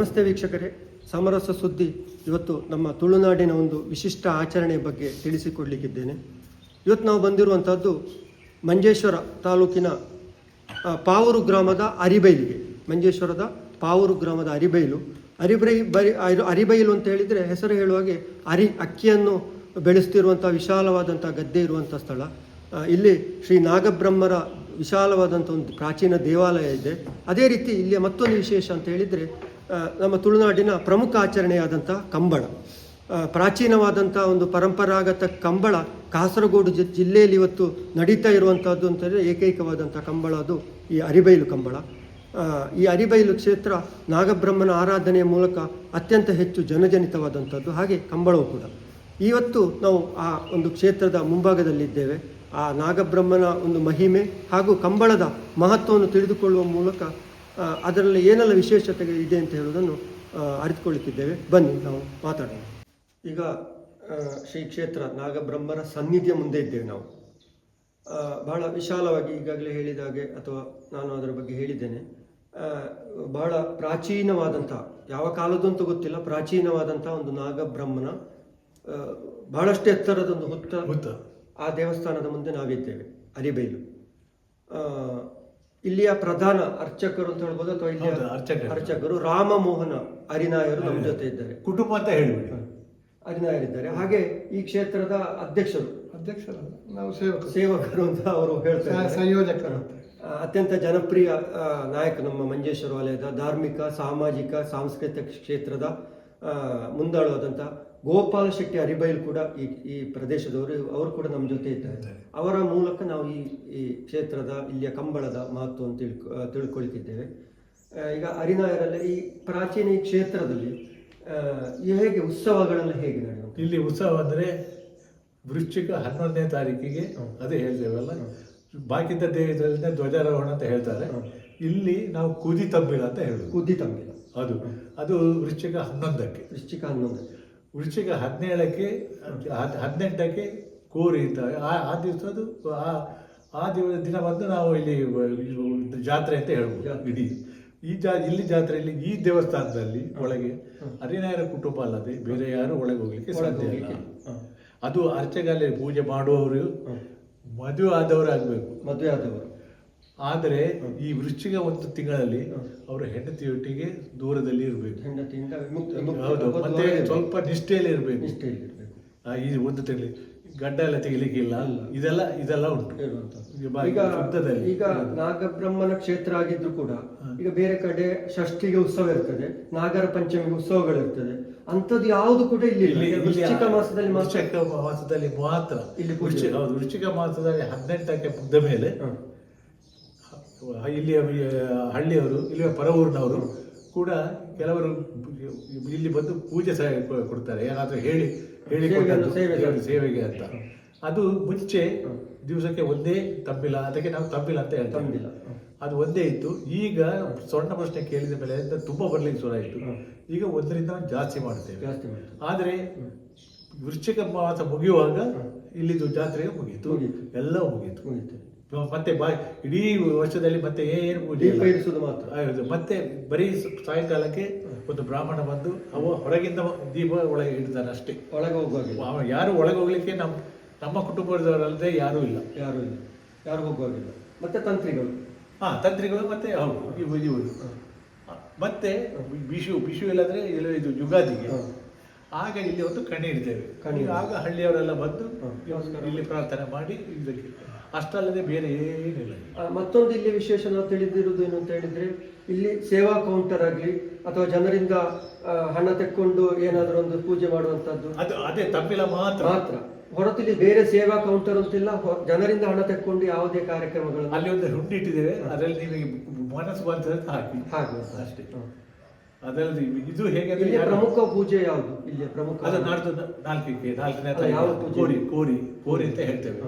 ನಮಸ್ತೆ ವೀಕ್ಷಕರೇ, ಸಮರಸ ಸುದ್ದಿ ಇವತ್ತು ನಮ್ಮ ತುಳುನಾಡಿನ ಒಂದು ವಿಶಿಷ್ಟ ಆಚರಣೆಯ ಬಗ್ಗೆ ತಿಳಿಸಿಕೊಡಲಿಕ್ಕಿದ್ದೇನೆ. ಇವತ್ತು ನಾವು ಬಂದಿರುವಂಥದ್ದು ಮಂಜೇಶ್ವರ ತಾಲೂಕಿನ ಪಾವೂರು ಗ್ರಾಮದ ಅರಿಬೈಲಿಗೆ. ಮಂಜೇಶ್ವರದ ಪಾವೂರು ಗ್ರಾಮದ ಅರಿಬೈಲು ಅಂತ ಹೇಳಿದರೆ ಹೆಸರು ಹೇಳುವಾಗೆ ಅಕ್ಕಿಯನ್ನು ಬೆಳೆಸ್ತಿರುವಂಥ ವಿಶಾಲವಾದಂಥ ಗದ್ದೆ ಇರುವಂಥ ಸ್ಥಳ. ಇಲ್ಲಿ ಶ್ರೀ ನಾಗಬ್ರಹ್ಮರ ವಿಶಾಲವಾದಂಥ ಒಂದು ಪ್ರಾಚೀನ ದೇವಾಲಯ ಇದೆ. ಅದೇ ರೀತಿ ಇಲ್ಲಿಯ ಮತ್ತೊಂದು ವಿಶೇಷ ಅಂತ ಹೇಳಿದರೆ ನಮ್ಮ ತುಳುನಾಡಿನ ಪ್ರಮುಖ ಆಚರಣೆಯಾದಂಥ ಕಂಬಳ. ಪ್ರಾಚೀನವಾದಂಥ ಒಂದು ಪರಂಪರಾಗತ ಕಂಬಳ ಕಾಸರಗೋಡು ಜಿಲ್ಲೆಯಲ್ಲಿ ಇವತ್ತು ನಡೀತಾ ಇರುವಂಥದ್ದು ಅಂತಂದರೆ ಏಕೈಕವಾದಂಥ ಕಂಬಳ ಅದು ಈ ಅರಿಬೈಲು ಕಂಬಳ. ಈ ಅರಿಬೈಲು ಕ್ಷೇತ್ರ ನಾಗಬ್ರಹ್ಮನ ಆರಾಧನೆಯ ಮೂಲಕ ಅತ್ಯಂತ ಹೆಚ್ಚು ಜನಜನಿತವಾದಂಥದ್ದು, ಹಾಗೆ ಕಂಬಳವು ಕೂಡ. ಇವತ್ತು ನಾವು ಆ ಒಂದು ಕ್ಷೇತ್ರದ ಮುಂಭಾಗದಲ್ಲಿದ್ದೇವೆ. ಆ ನಾಗಬ್ರಹ್ಮನ ಒಂದು ಮಹಿಮೆ ಹಾಗೂ ಕಂಬಳದ ಮಹತ್ವವನ್ನು ತಿಳಿದುಕೊಳ್ಳುವ ಮೂಲಕ ಅದರಲ್ಲಿ ಏನೆಲ್ಲ ವಿಶೇಷತೆ ಇದೆ ಅಂತ ಹೇಳುವುದನ್ನು ಅರಿತುಕೊಳ್ಳುತ್ತಿದ್ದೇವೆ. ಬನ್ನಿ ನಾವು ಮಾತಾಡೋಣ. ಈಗ ಶ್ರೀ ಕ್ಷೇತ್ರ ನಾಗಬ್ರಹ್ಮರ ಸನ್ನಿಧಿಯ ಮುಂದೆ ಇದ್ದೇವೆ ನಾವು. ಬಹಳ ವಿಶಾಲವಾಗಿ ಈಗಾಗಲೇ ಹೇಳಿದ ಹಾಗೆ, ಅಥವಾ ನಾನು ಅದರ ಬಗ್ಗೆ ಹೇಳಿದ್ದೇನೆ, ಬಹಳ ಪ್ರಾಚೀನವಾದಂಥ, ಯಾವ ಕಾಲದಂತೂ ಗೊತ್ತಿಲ್ಲ, ಪ್ರಾಚೀನವಾದಂಥ ಒಂದು ನಾಗಬ್ರಹ್ಮನ ಬಹಳಷ್ಟು ಎತ್ತರದ ಒಂದು ಹುತ್ತ ಆ ದೇವಸ್ಥಾನದ ಮುಂದೆ ನಾವಿದ್ದೇವೆ, ಅರಿಬೈಲು. ಇಲ್ಲಿಯ ಪ್ರಧಾನ ಅರ್ಚಕರು ಅಂತ ಹೇಳ್ಬೋದು, ಅಥವಾ ಇಲ್ಲಿಯ ಅರ್ಚಕರು ರಾಮಮೋಹನ ಅರಿನಾಯರು ನಮ್ಮ ಜೊತೆ ಇದ್ದಾರೆ. ಕುಟುಂಬ ಅಂತ ಹೇಳಬೇಡಿ, ಅರಿನಾಯರಿದ್ದಾರೆ. ಹಾಗೆ ಈ ಕ್ಷೇತ್ರದ ಅಧ್ಯಕ್ಷರು ನಾವು ಸೇವಕರು ಅಂತ ಅವರು ಹೇಳ್ತಾರೆ, ಸಂಯೋಜಕರು. ಅತ್ಯಂತ ಜನಪ್ರಿಯ ನಾಯಕ ನಮ್ಮ ಮಂಜೇಶ್ವರ ವಲಯದ ಧಾರ್ಮಿಕ, ಸಾಮಾಜಿಕ, ಸಾಂಸ್ಕೃತಿಕ ಕ್ಷೇತ್ರದ ಮುಂದಾಳುವಾದಂಥ ಗೋಪಾಲ ಶೆಟ್ಟಿ ಅರಿಬೈಲ್ ಕೂಡ ಈ ಪ್ರದೇಶದವರು, ಅವರು ಕೂಡ ನಮ್ಮ ಜೊತೆ ಇದ್ದಾರೆ. ಅವರ ಮೂಲಕ ನಾವು ಈ ಕ್ಷೇತ್ರದ ಇಲ್ಲಿಯ ಕಂಬಳದ ಮಹತ್ವವನ್ನು ತಿಳ್ಕೊಳ್ತಿದ್ದೇವೆ. ಈಗ ಅರಿನಾಯರಲ್ಲಿ ಈ ಪ್ರಾಚೀನ ಈ ಕ್ಷೇತ್ರದಲ್ಲಿ ಹೇಗೆ ಉತ್ಸವಗಳೆಲ್ಲ ಹೇಗೆ ನಡೆಯುತ್ತೆ? ಇಲ್ಲಿ ಉತ್ಸವ ಅಂದರೆ ವೃಶ್ಚಿಕ 11ನೇ ತಾರೀಕಿಗೆ, ಅದೇ ಹೇಳ್ತೇವಲ್ಲ, ಬಾಕಿದ್ದ ದೇಶದಿಂದ ಧ್ವಜಾರೋಹಣ ಅಂತ ಹೇಳ್ತಾರೆ. ಇಲ್ಲಿ ನಾವು ಕುದಿ ತಂಬಿಲ ಅಂತ ಹೇಳುದು. ಕುದಿ ತಂಬಿಲ ಅದು ವೃಶ್ಚಿಕ 11ಕ್ಕೆ. ವೃಶ್ಚಿಕ 17ಕ್ಕೆ 18ಕ್ಕೆ ಕೋರಿ ಅಂತ ಆ ದಿವಸ ಅದು ಆ ದಿನ ಬಂದು ನಾವು ಇಲ್ಲಿ ಜಾತ್ರೆ ಅಂತ ಹೇಳ್ಬೋದು. ಇಡೀ ಇಲ್ಲಿ ಜಾತ್ರೆಯಲ್ಲಿ ಈ ದೇವಸ್ಥಾನದಲ್ಲಿ ಒಳಗೆ ಅರಿನಾಯರ ಕುಟುಂಬ ಅಲ್ಲದೆ ಬೇರೆ ಯಾರು ಒಳಗೆ ಹೋಗ್ಲಿಕ್ಕೆ ಸಾಧ್ಯ ಇಲ್ಲ. ಅದು ಅರ್ಚಕಲ್ಲಿ ಪೂಜೆ ಮಾಡುವವರು ಮದುವೆ ಆದವರು ಆಗಬೇಕು. ಆದರೆ ಈ ವೃಶ್ಚಿಕ ಒಂದು ತಿಂಗಳಲ್ಲಿ ಅವರ ಹೆಂಡತಿಯೊಟ್ಟಿಗೆ ದೂರದಲ್ಲಿ ಇರಬೇಕು. ಹೌದು, ಮತ್ತೆ ಸ್ವಲ್ಪ ನಿಷ್ಠೆಯಲ್ಲಿ ಇರಬೇಕು. ಈ ಒಂದು ತಿಂಗಳಲ್ಲಿ ಗಡ್ಡ ಎಲ್ಲ ತೆಗಿಲಿಕ್ಕಿಲ್ಲ. ಇದೆಲ್ಲ ಉಂಟು. ಈಗ ನಾಗಬ್ರಹ್ಮನ ಕ್ಷೇತ್ರ ಆಗಿದ್ರು ಕೂಡ ಈಗ ಬೇರೆ ಕಡೆ ಷಷ್ಠಿಗೆ ಉತ್ಸವ ಇರ್ತದೆ, ನಾಗರ ಪಂಚಮಿಗೆ ಉತ್ಸವಗಳಿರ್ತದೆ. ಅಂಥದ್ದು ಯಾವುದು ಕೂಡ ಇಲ್ಲಿ ವೃಶ್ಚಿಕ ಮಾಸದಲ್ಲಿ ಮಾತ್ರ ಇಲ್ಲಿ ವೃಶ್ಚಿಕ ಮಾಸದಲ್ಲಿ 18ಕ್ಕೆ ಮುಗ್ದ ಮೇಲೆ ಇಲ್ಲಿಯ ಹಳ್ಳಿಯವರು, ಇಲ್ಲಿಯ ಪರವೂರಿನವರು ಕೂಡ ಕೆಲವರು ಇಲ್ಲಿ ಬಂದು ಪೂಜೆ ಸಹ ಕೊಡ್ತಾರೆ, ಏನಾದರೂ ಹೇಳಿಕೊಟ್ಟು ಸೇವೆಗೆ ಅಂತ. ಅದು ಮುಂಚೆ ದಿವಸಕ್ಕೆ ಒಂದೇ ತಂಬಿಲ, ಅದಕ್ಕೆ ನಾವು ತಂಬಿಲ ಅಂತ ಹೇಳ್ತೀವಿ. ಅದು ಒಂದೇ ಇತ್ತು. ಈಗ ಸ್ವರ್ಣ ಪ್ರಶ್ನೆ ಕೇಳಿದ ಮೇಲೆ ತುಂಬ ಬರ್ಲಿಕ್ಕೆ ಶುರು ಆಯಿತು. ಈಗ ಒಂದರಿಂದ ಜಾಸ್ತಿ ಮಾಡ್ತೇವೆ. ಆದರೆ ವೃಶ್ಚಿಕ ಮಾಸ ಮುಗಿಯುವಾಗ ಇಲ್ಲಿದ್ದು ಜಾತ್ರೆಗೆ ಮುಗೀತು, ಎಲ್ಲ ಮುಗೀತು. ಮತ್ತೆ ಇಡೀ ವರ್ಷದಲ್ಲಿ ಮತ್ತೆ ಏನು ಪೂಜೆ ಮಾತ್ರ. ಮತ್ತೆ ಬರೀ ಸಾಯಂಕಾಲಕ್ಕೆ ಒಂದು ಬ್ರಾಹ್ಮಣ ಬಂದು ಹೊರಗಿಂದ ದೀಪ ಒಳಗೆ ಇಡ್ತಾನೆ ಅಷ್ಟೇ. ಒಳಗೆ ಹೋಗುವಾಗಿಲ್ಲ, ಯಾರು ಒಳಗೆ ಹೋಗ್ಲಿಕ್ಕೆ ನಮ್ಮ ಕುಟುಂಬದವರಲ್ಲದೆ ಯಾರೂ ಇಲ್ಲ, ಯಾರು ಹೋಗುವಾಗಿಲ್ಲ. ಮತ್ತೆ ತಂತ್ರಿಗಳು ಮತ್ತೆ ಇವರು ಮತ್ತೆ ವಿಷು ಇಲ್ಲದ್ರೆ ಇದು ಯುಗಾದಿಗೆ ಆಗ ಇಲ್ಲಿ ಒಂದು ಕಣಿ ಇಡ್ತೇವೆ. ಆಗ ಹಳ್ಳಿಯವರೆಲ್ಲ ಬಂದು ಇಲ್ಲಿ ಪ್ರಾರ್ಥನೆ ಮಾಡಿ ಇದಕ್ಕೆ, ಅಷ್ಟಲ್ಲದೆ ಬೇರೆ ಏನಿಲ್ಲ. ಮತ್ತೊಂದು ಇಲ್ಲಿ ವಿಶೇಷ ನಾವು ತಿಳಿದಿರುವುದು ಏನು ಅಂತ ಹೇಳಿದ್ರೆ, ಇಲ್ಲಿ ಸೇವಾ ಕೌಂಟರ್ ಆಗಲಿ ಅಥವಾ ಜನರಿಂದ ಹಣ ತೆಕ್ಕೊಂಡು ಏನಾದರೂ ಒಂದು ಪೂಜೆ ಮಾಡುವಂತದ್ದು, ಅದೇ ತಂಬಿಲ ಮಾತ್ರ. ಹೊರತು ಇಲ್ಲಿ ಬೇರೆ ಸೇವಾ ಕೌಂಟರ್ ಅಂತಿಲ್ಲ. ಜನರಿಂದ ಹಣ ತೆಕ್ಕೊಂಡು ಯಾವುದೇ ಕಾರ್ಯಕ್ರಮಗಳು, ಅಲ್ಲಿ ಒಂದು ಹುಂಡಿ ಇಟ್ಟಿದ್ದೇವೆ, ಅದರಲ್ಲಿ ನೀವು ಮನಸ್ಸು ಬಂದ ಹಾಕಿ ಅಷ್ಟೇ. ಅದರಲ್ಲಿ ಇದು ಹೇಗೆ ಪ್ರಮುಖ ಪೂಜೆ ಯಾವುದು ಇಲ್ಲಿ? ಪ್ರಮುಖ ಅದು ನಾಡ್ದು 4ನೇ ಕೋರಿ ಅಂತ ಹೇಳ್ತೇವೆ.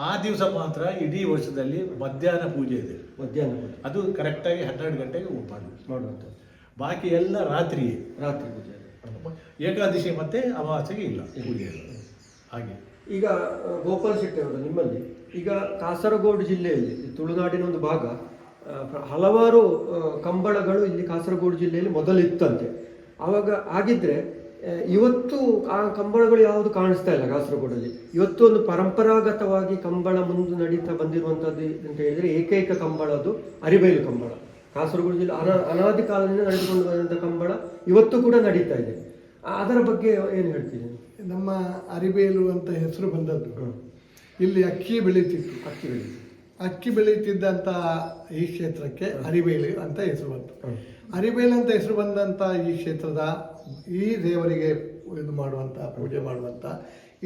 ಆ ದಿವಸ ಮಾತ್ರ ಇಡೀ ವರ್ಷದಲ್ಲಿ ಮಧ್ಯಾಹ್ನ ಪೂಜೆ ಇದೆ. ಅದು ಕರೆಕ್ಟಾಗಿ 12 ಗಂಟೆಗೆ ಮಾಡುವಂಥದ್ದು. ಬಾಕಿ ಎಲ್ಲ ರಾತ್ರಿ ಪೂಜೆ. ಏಕಾದಶಿ ಮತ್ತೆ ಅಮಾವಾಸ್ಯೆಗೆ ಇಲ್ಲ ಪೂಜೆ ಹಾಗೆ. ಈಗ ಗೋಪಾಲ ಶೆಟ್ಟಿ ಅವರು, ನಿಮ್ಮಲ್ಲಿ ಈಗ ಕಾಸರಗೋಡು ಜಿಲ್ಲೆಯಲ್ಲಿ ತುಳುನಾಡಿನ ಒಂದು ಭಾಗ ಹಲವಾರು ಕಂಬಳಗಳು ಇಲ್ಲಿ ಕಾಸರಗೋಡು ಜಿಲ್ಲೆಯಲ್ಲಿ ಮೊದಲಿತ್ತಂತೆ. ಆವಾಗ ಆಗಿದ್ರೆ ಇವತ್ತು ಆ ಕಂಬಳಗಳು ಯಾವುದು ಕಾಣಿಸ್ತಾ ಇಲ್ಲ ಕಾಸರಗೋಡಲ್ಲಿ. ಇವತ್ತು ಒಂದು ಪರಂಪರಾಗತವಾಗಿ ಕಂಬಳ ಮುಂದೆ ನಡೀತಾ ಬಂದಿರುವಂಥದ್ದು ಅಂತ ಹೇಳಿದರೆ ಏಕೈಕ ಕಂಬಳ ಅದು ಅರಿಬೈಲು ಕಂಬಳ. ಕಾಸರಗೋಡು ಜಿಲ್ಲೆ ಅನಾದಿ ಕಾಲದಿಂದ ನಡೆದುಕೊಂಡು ಬಂದಂಥ ಕಂಬಳ ಇವತ್ತು ಕೂಡ ನಡೀತಾ ಇದೆ. ಅದರ ಬಗ್ಗೆ ಏನು ಹೇಳ್ತೀನಿ? ನಮ್ಮ ಅರಿಬೇಲು ಅಂತ ಹೆಸರು ಬಂದದ್ದು ಇಲ್ಲಿ ಅಕ್ಕಿ ಬೆಳೀತಿತ್ತು. ಅಕ್ಕಿ ಬೆಳೀತಿದ್ದಂಥ ಈ ಕ್ಷೇತ್ರಕ್ಕೆ ಅರಿಬೇಲು ಅಂತ ಹೆಸರು ಬಂತು. ಅರಿಬೇಲು ಅಂತ ಹೆಸರು ಬಂದಂಥ ಈ ಕ್ಷೇತ್ರದ ಈ ದೇವರಿಗೆ ಇದು ಮಾಡುವಂಥ ಪೂಜೆ ಮಾಡುವಂಥ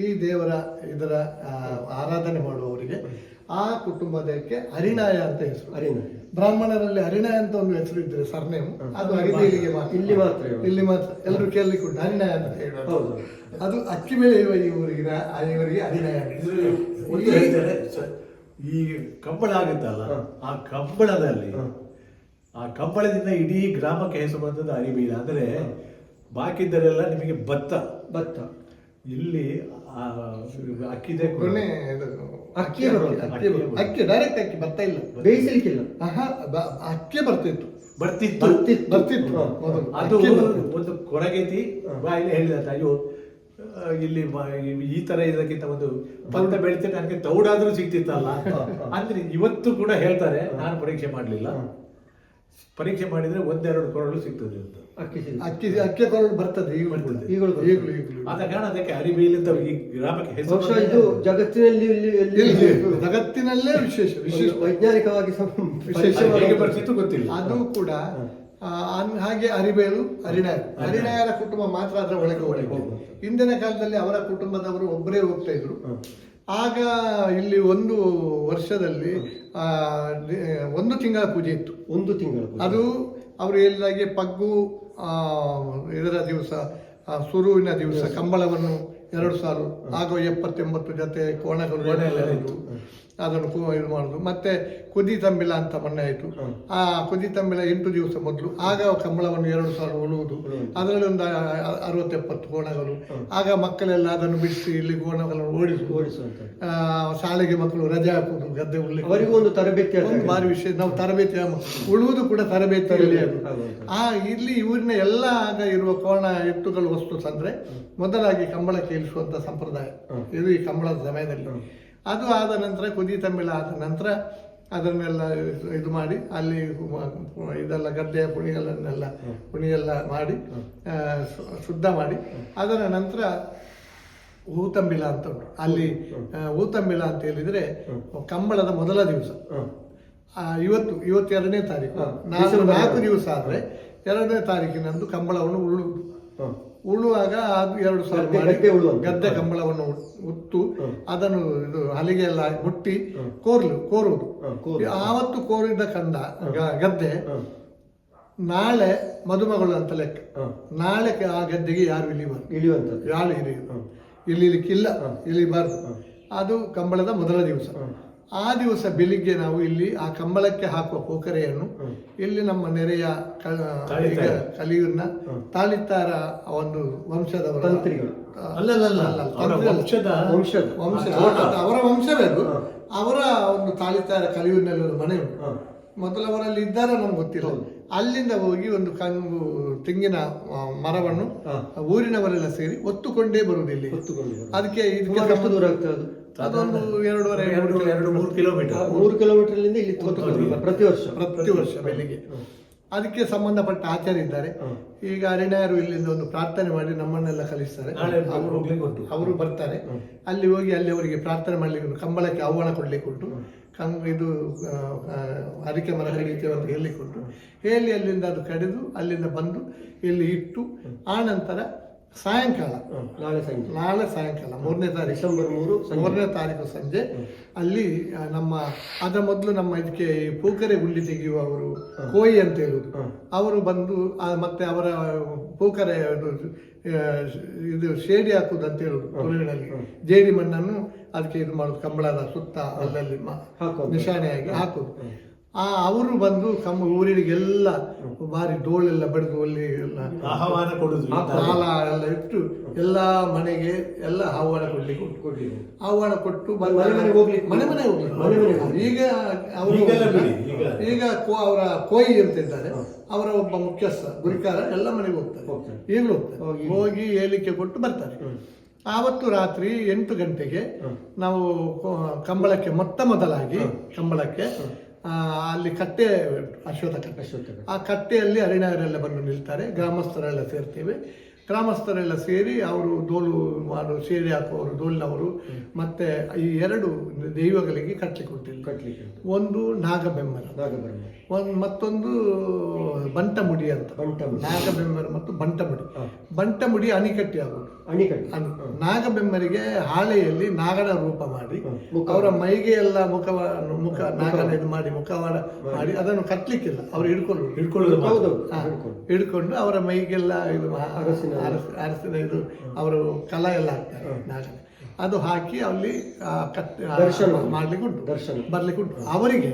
ಈ ದೇವರ ಇದರ ಆರಾಧನೆ ಮಾಡುವವರಿಗೆ ಆ ಕುಟುಂಬದಕ್ಕೆ ಹರಿನಾಯ ಅಂತ ಹೆಸರು. ಬ್ರಾಹ್ಮಣರಲ್ಲಿ ಹರಿನಾಯ ಅಂತ ಒಂದು ಹೆಸರು ಇದ್ರೆ ಸರ್ನೇಮ್, ಅದು ಅರಿಬೇಲಿಗೆ ಇಲ್ಲಿ ಮಾತ್ರ ಎಲ್ಲರೂ ಕೇಳಲಿಕ್ಕೆ ಉಂಟು ಹರಿನಾಯ ಅಂತ ಹೇಳೋದು. ಅದು ಅಕ್ಕಿ ಬೆಳೆಯುವ ಇವರಿಗೆ ಹರಿನಾಯ. ಈ ಕಂಬಳ ಆಗುತ್ತಲ್ಲ, ಆ ಕಂಬಳದಲ್ಲಿ ಆ ಕಂಬಳದಿಂದ ಇಡೀ ಗ್ರಾಮಕ್ಕೆ ಹೆಸರು ಬಂದದ್ದು ಅರಿಬೀಲ. ಅಂದ್ರೆ ಬಾಕಿದ್ದರೆಲ್ಲ ನಿಮಗೆ ಭತ್ತ ಇಲ್ಲಿ ಅಕ್ಕಿದೆ ಅಕ್ಕಿ ಡೈರೆಕ್ಟ್ ಅಕ್ಕಿ ಭತ್ತ ಇಲ್ಲ, ಬೇಯಿಸಲಿಕ್ಕಿಲ್ಲ. ಅಕ್ಕಿ ಬರ್ತಿತ್ತು. ಅದು ಒಂದು ಕೊರಗೇತಿ ಬಾಯಿಲೆ ಹೇಳಿದ ಅಯ್ಯೋ ಇಲ್ಲಿ ಈ ತರ ಇದಕ್ಕಿಂತ ಒಂದು ಭತ್ತ ಬೆಳಿತೇನೆ, ನನಗೆ ತೌಡಾದ್ರೂ ಸಿಗ್ತಿತ್ತಲ್ಲ ಅಂದ್ರೆ ಇವತ್ತು ಕೂಡ ಹೇಳ್ತಾರೆ. ನಾನು ಪರೀಕ್ಷೆ ಮಾಡಲಿಲ್ಲ, ಪರೀಕ್ಷೆ ಮಾಡಿದ್ರೆ 1-2 ಕೊರಡು ಸಿಗ್ತದೆ ಅಂತ. ಅಕ್ಕಿ ಕೊರಡು ಬರ್ತದೆ ಈಗಲೂ. ಆದ ಕಾರಣ ಅದಕ್ಕೆ ಅರಿಬೇಲಿಂದ ಈ ಗ್ರಾಮಕ್ಕೆ ಹೆಸರು. ಇದು ಜಗತ್ತಿನಲ್ಲೇ ವಿಶೇಷ ವೈಜ್ಞಾನಿಕವಾಗಿ ಹೇಗೆ ಬರ್ತಿತ್ತು ಗೊತ್ತಿಲ್ಲ. ಅದು ಕೂಡ ಹಾಗೆ ಅರಿಬೇಲು ಹರಿನಾಯರ ಕುಟುಂಬ ಮಾತ್ರ ಅದರ ಒಳಗೆ ಹಿಂದಿನ ಕಾಲದಲ್ಲಿ ಅವರ ಕುಟುಂಬದವರು ಒಬ್ಬರೇ ಹೋಗ್ತಾ ಇದ್ರು. ಆಗ ಇಲ್ಲಿ ಒಂದು ವರ್ಷದಲ್ಲಿ 1 ತಿಂಗಳ ಪೂಜೆ ಇತ್ತು. 1 ತಿಂಗಳು ಅದು ಅವರು ಹೇಳಿದಾಗೆ ಪಗ್ಗು ಇದರ ದಿವಸ ಸುರುವಿನ ದಿವಸ ಕಂಬಳವನ್ನು 2 ಸಾಲು ಆಗ 70-80 ಜೊತೆ ಕೋಣಗಳು ಇತ್ತು. ಅದನ್ನು ಇದು ಮಾಡೋದು. ಮತ್ತೆ ಕುದಿ ತಂಬಿಲ ಅಂತ ಮೊನ್ನೆ ಆಯಿತು. ಆ ಕುದಿ ತಂಬಿಲ 8 ದಿವಸ ಮೊದಲು ಆಗ ಕಂಬಳವನ್ನು 2 ಸಾಲು ಉಳುವುದು. ಅದರಲ್ಲಿ ಒಂದು 60-70 ಕೋಣಗಳು. ಆಗ ಮಕ್ಕಳೆಲ್ಲ ಅದನ್ನು ಬಿಡಿಸಿ ಇಲ್ಲಿ ಕೋಣಗಳನ್ನು ಓಡಿಸುವಂತ ಶಾಲೆಗೆ ಮಕ್ಕಳು ರಜೆ ಹಾಕುವುದು, ಗದ್ದೆ ಉಳ್ಳಿಕ್ಕೆ ಅವರಿಗೂ ಒಂದು ತರಬೇತಿ, ಒಂದು ಭಾರಿ ವಿಷಯ. ನಾವು ತರಬೇತಿ ಉಳುವುದು ಕೂಡ ತರಬೇತಿಯಲ್ಲಿ ಇಲ್ಲಿ ಊರಿನ ಎಲ್ಲ ಆಗ ಇರುವ ಕೋಣ ಎತ್ತುಗಳು ವಸ್ತು ತಂದ್ರೆ ಮೊದಲಾಗಿ ಕಂಬಳಕ್ಕೆ ಇಳಿಸುವಂತ ಸಂಪ್ರದಾಯ ಇದು ಈ ಕಂಬಳದ ಸಮಯದಲ್ಲಿ. ಅದು ಆದ ನಂತರ ಕುದಿ ತಂಬಿಲ ಆದ ನಂತರ ಅದನ್ನೆಲ್ಲ ಇದು ಮಾಡಿ ಅಲ್ಲಿ ಇದೆಲ್ಲ ಗದ್ದೆಯ ಪುಣಿಯೆಲ್ಲ ಮಾಡಿ ಶುದ್ಧ ಮಾಡಿ ಅದರ ನಂತರ ಹೂತಂಬಿಲ ಅಂತ ಉಂಟು. ಅಲ್ಲಿ ಹೂತಂಬಿಲ ಅಂತ ಹೇಳಿದ್ರೆ ಕಂಬಳದ ಮೊದಲ ದಿವಸ. ಇವತ್ತು 2ನೇ ತಾರೀಕು 4 ದಿವಸ ಆದರೆ 2ನೇ ತಾರೀಕಿನಂದು ಕಂಬಳವನ್ನು ಉಳುವಾಗ ಅದು 2 ಸಾಲು ಗದ್ದೆ ಕಂಬಳವನ್ನು ಉತ್ತು ಅದನ್ನು ಇದು ಹಲಿಗೆ ಎಲ್ಲ ಮುಟ್ಟಿ ಕೋರುವುದು. ಆವತ್ತು ಕೋರಿದ ಕಂದ ಗದ್ದೆ ನಾಳೆ ಮದುಮಗಳು ಅಂತ ಲೆಕ್ಕ. ನಾಳೆ ಆ ಗದ್ದೆಗೆ ಯಾರು ಇಳಿಲಿಕ್ಕಿಲ್ಲ, ಇಳಿಬಾರ್ದು. ಅದು ಕಂಬಳದ ಮೊದಲ ದಿವಸ. ಆ ದಿವಸ ಬೆಳಿಗ್ಗೆ ನಾವು ಇಲ್ಲಿ ಆ ಕಂಬಳಕ್ಕೆ ಹಾಕುವ ಪೋಕರೆಯನ್ನು ಇಲ್ಲಿ ನಮ್ಮ ನೆರೆಯ ಕಲಿಯೂರಿನ ತಾಳಿತಾರ ಒಂದು ವಂಶದವರ ತಂತ್ರಿಗಳು ಅವರ ವಂಶವೇ ಅದು. ಅವರ ಒಂದು ತಾಳಿತಾರ ಕಲಿಯೂರಿನಲ್ಲಿ ಒಂದು ಮನೆ ಉಂಟು. ಮೊದಲವರಲ್ಲಿ ಇದ್ದಾರೆ ನಮ್ಗೆ ಗೊತ್ತಿಲ್ಲ. ಅಲ್ಲಿಂದ ಹೋಗಿ ಒಂದು ಕಂಗು ತೆಂಗಿನ ಮರವನ್ನು ಊರಿನವರೆಲ್ಲ ಸೇರಿ ಒತ್ತುಕೊಂಡೇ ಬರುವುದಿಲ್ಲ. ಅದಕ್ಕೆ ಎಷ್ಟು ದೂರ ಆಗ್ತದೆ? ಅದೊಂದು 2-3 ಕಿಲೋಮೀಟರ್. 3 ಕಿಲೋಮೀಟರ್ಲಿಂದ ಇಲ್ಲಿ ಪ್ರತಿ ವರ್ಷ ಬೆಳಿಗ್ಗೆ. ಅದಕ್ಕೆ ಸಂಬಂಧಪಟ್ಟ ಆಚಾರ್ಯ ಇದ್ದಾರೆ. ಈಗ ಹರಿನಾಯರು ಇಲ್ಲಿಂದ ಒಂದು ಪ್ರಾರ್ಥನೆ ಮಾಡಿ ನಮ್ಮನ್ನೆಲ್ಲ ಕಲಿಸ್ತಾರೆ. ಅವರು ಬರ್ತಾರೆ. ಅಲ್ಲಿ ಹೋಗಿ ಅಲ್ಲಿ ಅವರಿಗೆ ಪ್ರಾರ್ಥನೆ ಮಾಡ್ಲಿಕ್ಕೆ ಕಂಬಳಕ್ಕೆ ಆಹ್ವಾನ ಕೊಡ್ಲಿಕ್ಕೆ ಉಂಟು. ಇದು ಅರಿಕೆ ಮರ ಕಡಿತೇವೆ ಅಂತ ಹೇಳಿಕೊಟ್ಟು ಹೇಳಿ ಅಲ್ಲಿಂದ ಅದು ಕಡಿದು ಅಲ್ಲಿಂದ ಬಂದು ಇಲ್ಲಿ ಇಟ್ಟು ಆ ನಂತರ ಸಾಯಂಕಾಲ ನಾಳೆ ಸಾಯಂಕಾಲ 3ನೇ ತಾರೀಕು ಡಿಸೆಂಬರ್ 3ನೇ ತಾರೀಕು ಸಂಜೆ ಅಲ್ಲಿ ನಮ್ಮ ಅದರ ಮೊದಲು ನಮ್ಮ ಇದಕ್ಕೆ ಪೂಕರೆ ಗುಂಡಿ ತೆಗೆಯುವ ಅವರು ಕೋಯಿ ಅಂತ ಹೇಳುವುದು ಅವರು ಬಂದು ಮತ್ತೆ ಅವರ ಪೂಕರೆ ಇದು ಶೇಡಿ ಹಾಕುದು ಅಂತ ಹೇಳುದು ತುಳುವಿನಲ್ಲಿ ಜೇಡಿ ಮಣ್ಣನ್ನು ಅದಕ್ಕೆ ಇದು ಮಾಡುದು ಕಂಬಳದ ಸುತ್ತ ಅಲ್ಲಲ್ಲಿ ನಿಶಾನೆಯಾಗಿ ಹಾಕುದು. ಅವರು ಬಂದು ಊರಿಗೆಲ್ಲ ಭಾರಿ ಡೋಳೆಲ್ಲ ಬಡಿದು ಅಲ್ಲಿ ಎಲ್ಲ ಆಹ್ವಾನ ಕೊಡುದು ಹಾಲ ಎಲ್ಲ ಇಟ್ಟು ಎಲ್ಲ ಮನೆಗೆ ಎಲ್ಲ ಆಹ್ವಾನ ಕೊಡ್ಲಿಕ್ಕೆ ಆಹ್ವಾನ ಕೊಟ್ಟು ಮನೆ ಹೋಗ್ಲಿಕ್ಕೆ ಈಗ ಅವರು ಈಗ ಅವರ ಕೋಯಿ ಅಂತ ಇದ್ದಾರೆ, ಅವರ ಒಬ್ಬ ಮುಖ್ಯಸ್ಥ ಗುರಿಕಾರ ಎಲ್ಲ ಮನೆಗೆ ಹೋಗ್ತಾರೆ, ಈಗಲೂ ಹೋಗ್ತಾರೆ, ಹೋಗಿ ಹೇಳಿಕೆ ಕೊಟ್ಟು ಬರ್ತಾರೆ. ಆವತ್ತು ರಾತ್ರಿ 8 ಗಂಟೆಗೆ ನಾವು ಕಂಬಳಕ್ಕೆ ಮೊದಲಾಗಿ ಕಂಬಳಕ್ಕೆ ಅಲ್ಲಿ ಕಟ್ಟೆ ಅಶ್ವತ್ಥ ಕಟ್ಟೆ, ಆ ಕಟ್ಟೆಯಲ್ಲಿ ಅರಿಣಾಯರೆಲ್ಲ ಬಂದು ನಿಲ್ತಾರೆ, ಗ್ರಾಮಸ್ಥರೆಲ್ಲ ಸೇರ್ತೇವೆ. ಗ್ರಾಮಸ್ಥರೆಲ್ಲ ಸೇರಿ ಅವರು ಡೋಲು ಸೇರಿ ಹಾಕುವವರು ಡೋಲಿನವರು ಮತ್ತೆ ಈ 2 ದೈವಗಳಿಗೆ ಕಟ್ಟಲಿಕ್ಕೆ ಒಂದು ನಾಗಬೆಮ್ಮರ, ಮತ್ತೊಂದು ಬಂಟಮುಡಿ ಅಂತ. ನಾಗಬೆಮ್ಮರ ಮತ್ತು ಬಂಟಮುಡಿ ಅಣಿಕಟ್ಟಿ ಆಗುವುದು. ನಾಗಬೆಮ್ಮರಿಗೆ ಹಾಳೆಯಲ್ಲಿ ನಾಗನ ರೂಪ ಮಾಡಿ ಅವರ ಮೈಗೆ ಎಲ್ಲ ಮುಖ ನಾಗನ ಇದು ಮಾಡಿ ಮುಖವಾಡ ಮಾಡಿ ಅದನ್ನು ಕಟ್ಟಲಿಕ್ಕಿಲ್ಲ, ಅವರು ಹಿಡ್ಕೊಂಡು ಅವರ ಮೈಗೆಲ್ಲ ಇದು ಅರಸಿನ ಇದು ಅವರು ಕಲ ಎಲ್ಲ ಹಾಕ್ತಾರೆ ನಾಗನ, ಅದು ಹಾಕಿ ಅಲ್ಲಿ ಮಾಡ್ಲಿಕ್ಕೆ ಉಂಟು, ಬರ್ಲಿಕ್ಕೆ ಉಂಟು. ಅವರಿಗೆ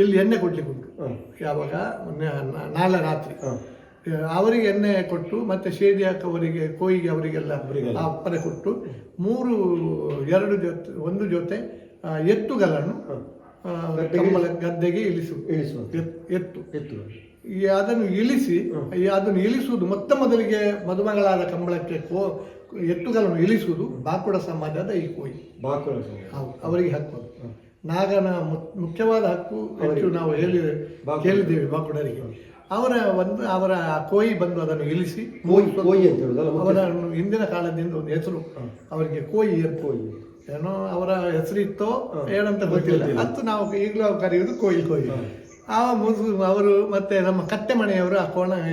ಇಲ್ಲಿ ಎಣ್ಣೆ ಕೊಡ್ಲಿಕ್ಕೆ ಉಂಟು. ಯಾವಾಗ ನಾಳೆ ರಾತ್ರಿ ಅವರಿಗೆ ಎಣ್ಣೆ ಕೊಟ್ಟು ಮತ್ತೆ ಶೇಡಿ ಹಾಕವರಿಗೆ ಕೋಯಿಗೆ ಅವರಿಗೆಲ್ಲ ಅಪ್ಪನೆ ಕೊಟ್ಟು 2 ಜೊತೆ 1 ಜೊತೆ ಎತ್ತುಗಳನ್ನು ಗದ್ದೆಗೆ ಎತ್ತು ಅದನ್ನು ಇಳಿಸುವುದು ಮೊದಲಿಗೆ ಮದುಮಗಳಾದ ಕಂಬಳಕ್ಕೆ ಎತ್ತುಗಳನ್ನು ಇಳಿಸುವುದು ಬಾಕುಡ ಸಮಾಜದ ಈ ಕೋಯಿ ಅವರಿಗೆ ಹಕ್ಕು. ನಾಗನ ಮುಖ್ಯವಾದ ಹಕ್ಕು ಹೆಚ್ಚು ನಾವು ಕೇಳಿದ್ದೇವೆ ಬಾಕುಡರಿಗೆ. ಅವರ ಕೋಯಿ ಬಂದು ಅದನ್ನು ಇಳಿಸಿ, ಅವರನ್ನು ಹಿಂದಿನ ಕಾಲದಿಂದ ಒಂದು ಹೆಸರು ಅವರಿಗೆ ಕೋಯಿ ಏನೋ ಅವರ ಹೆಸರಿತ್ತೋ ಏನಂತ ಗೊತ್ತಿಲ್ಲ, ಅದು ನಾವು ಈಗಲೂ ಕರೆಯುವುದು ಕೋಯಿ. ಅವರು ಮತ್ತೆ ನಮ್ಮ ಕಟ್ಟೆ ಮನೆಯವರು ಆ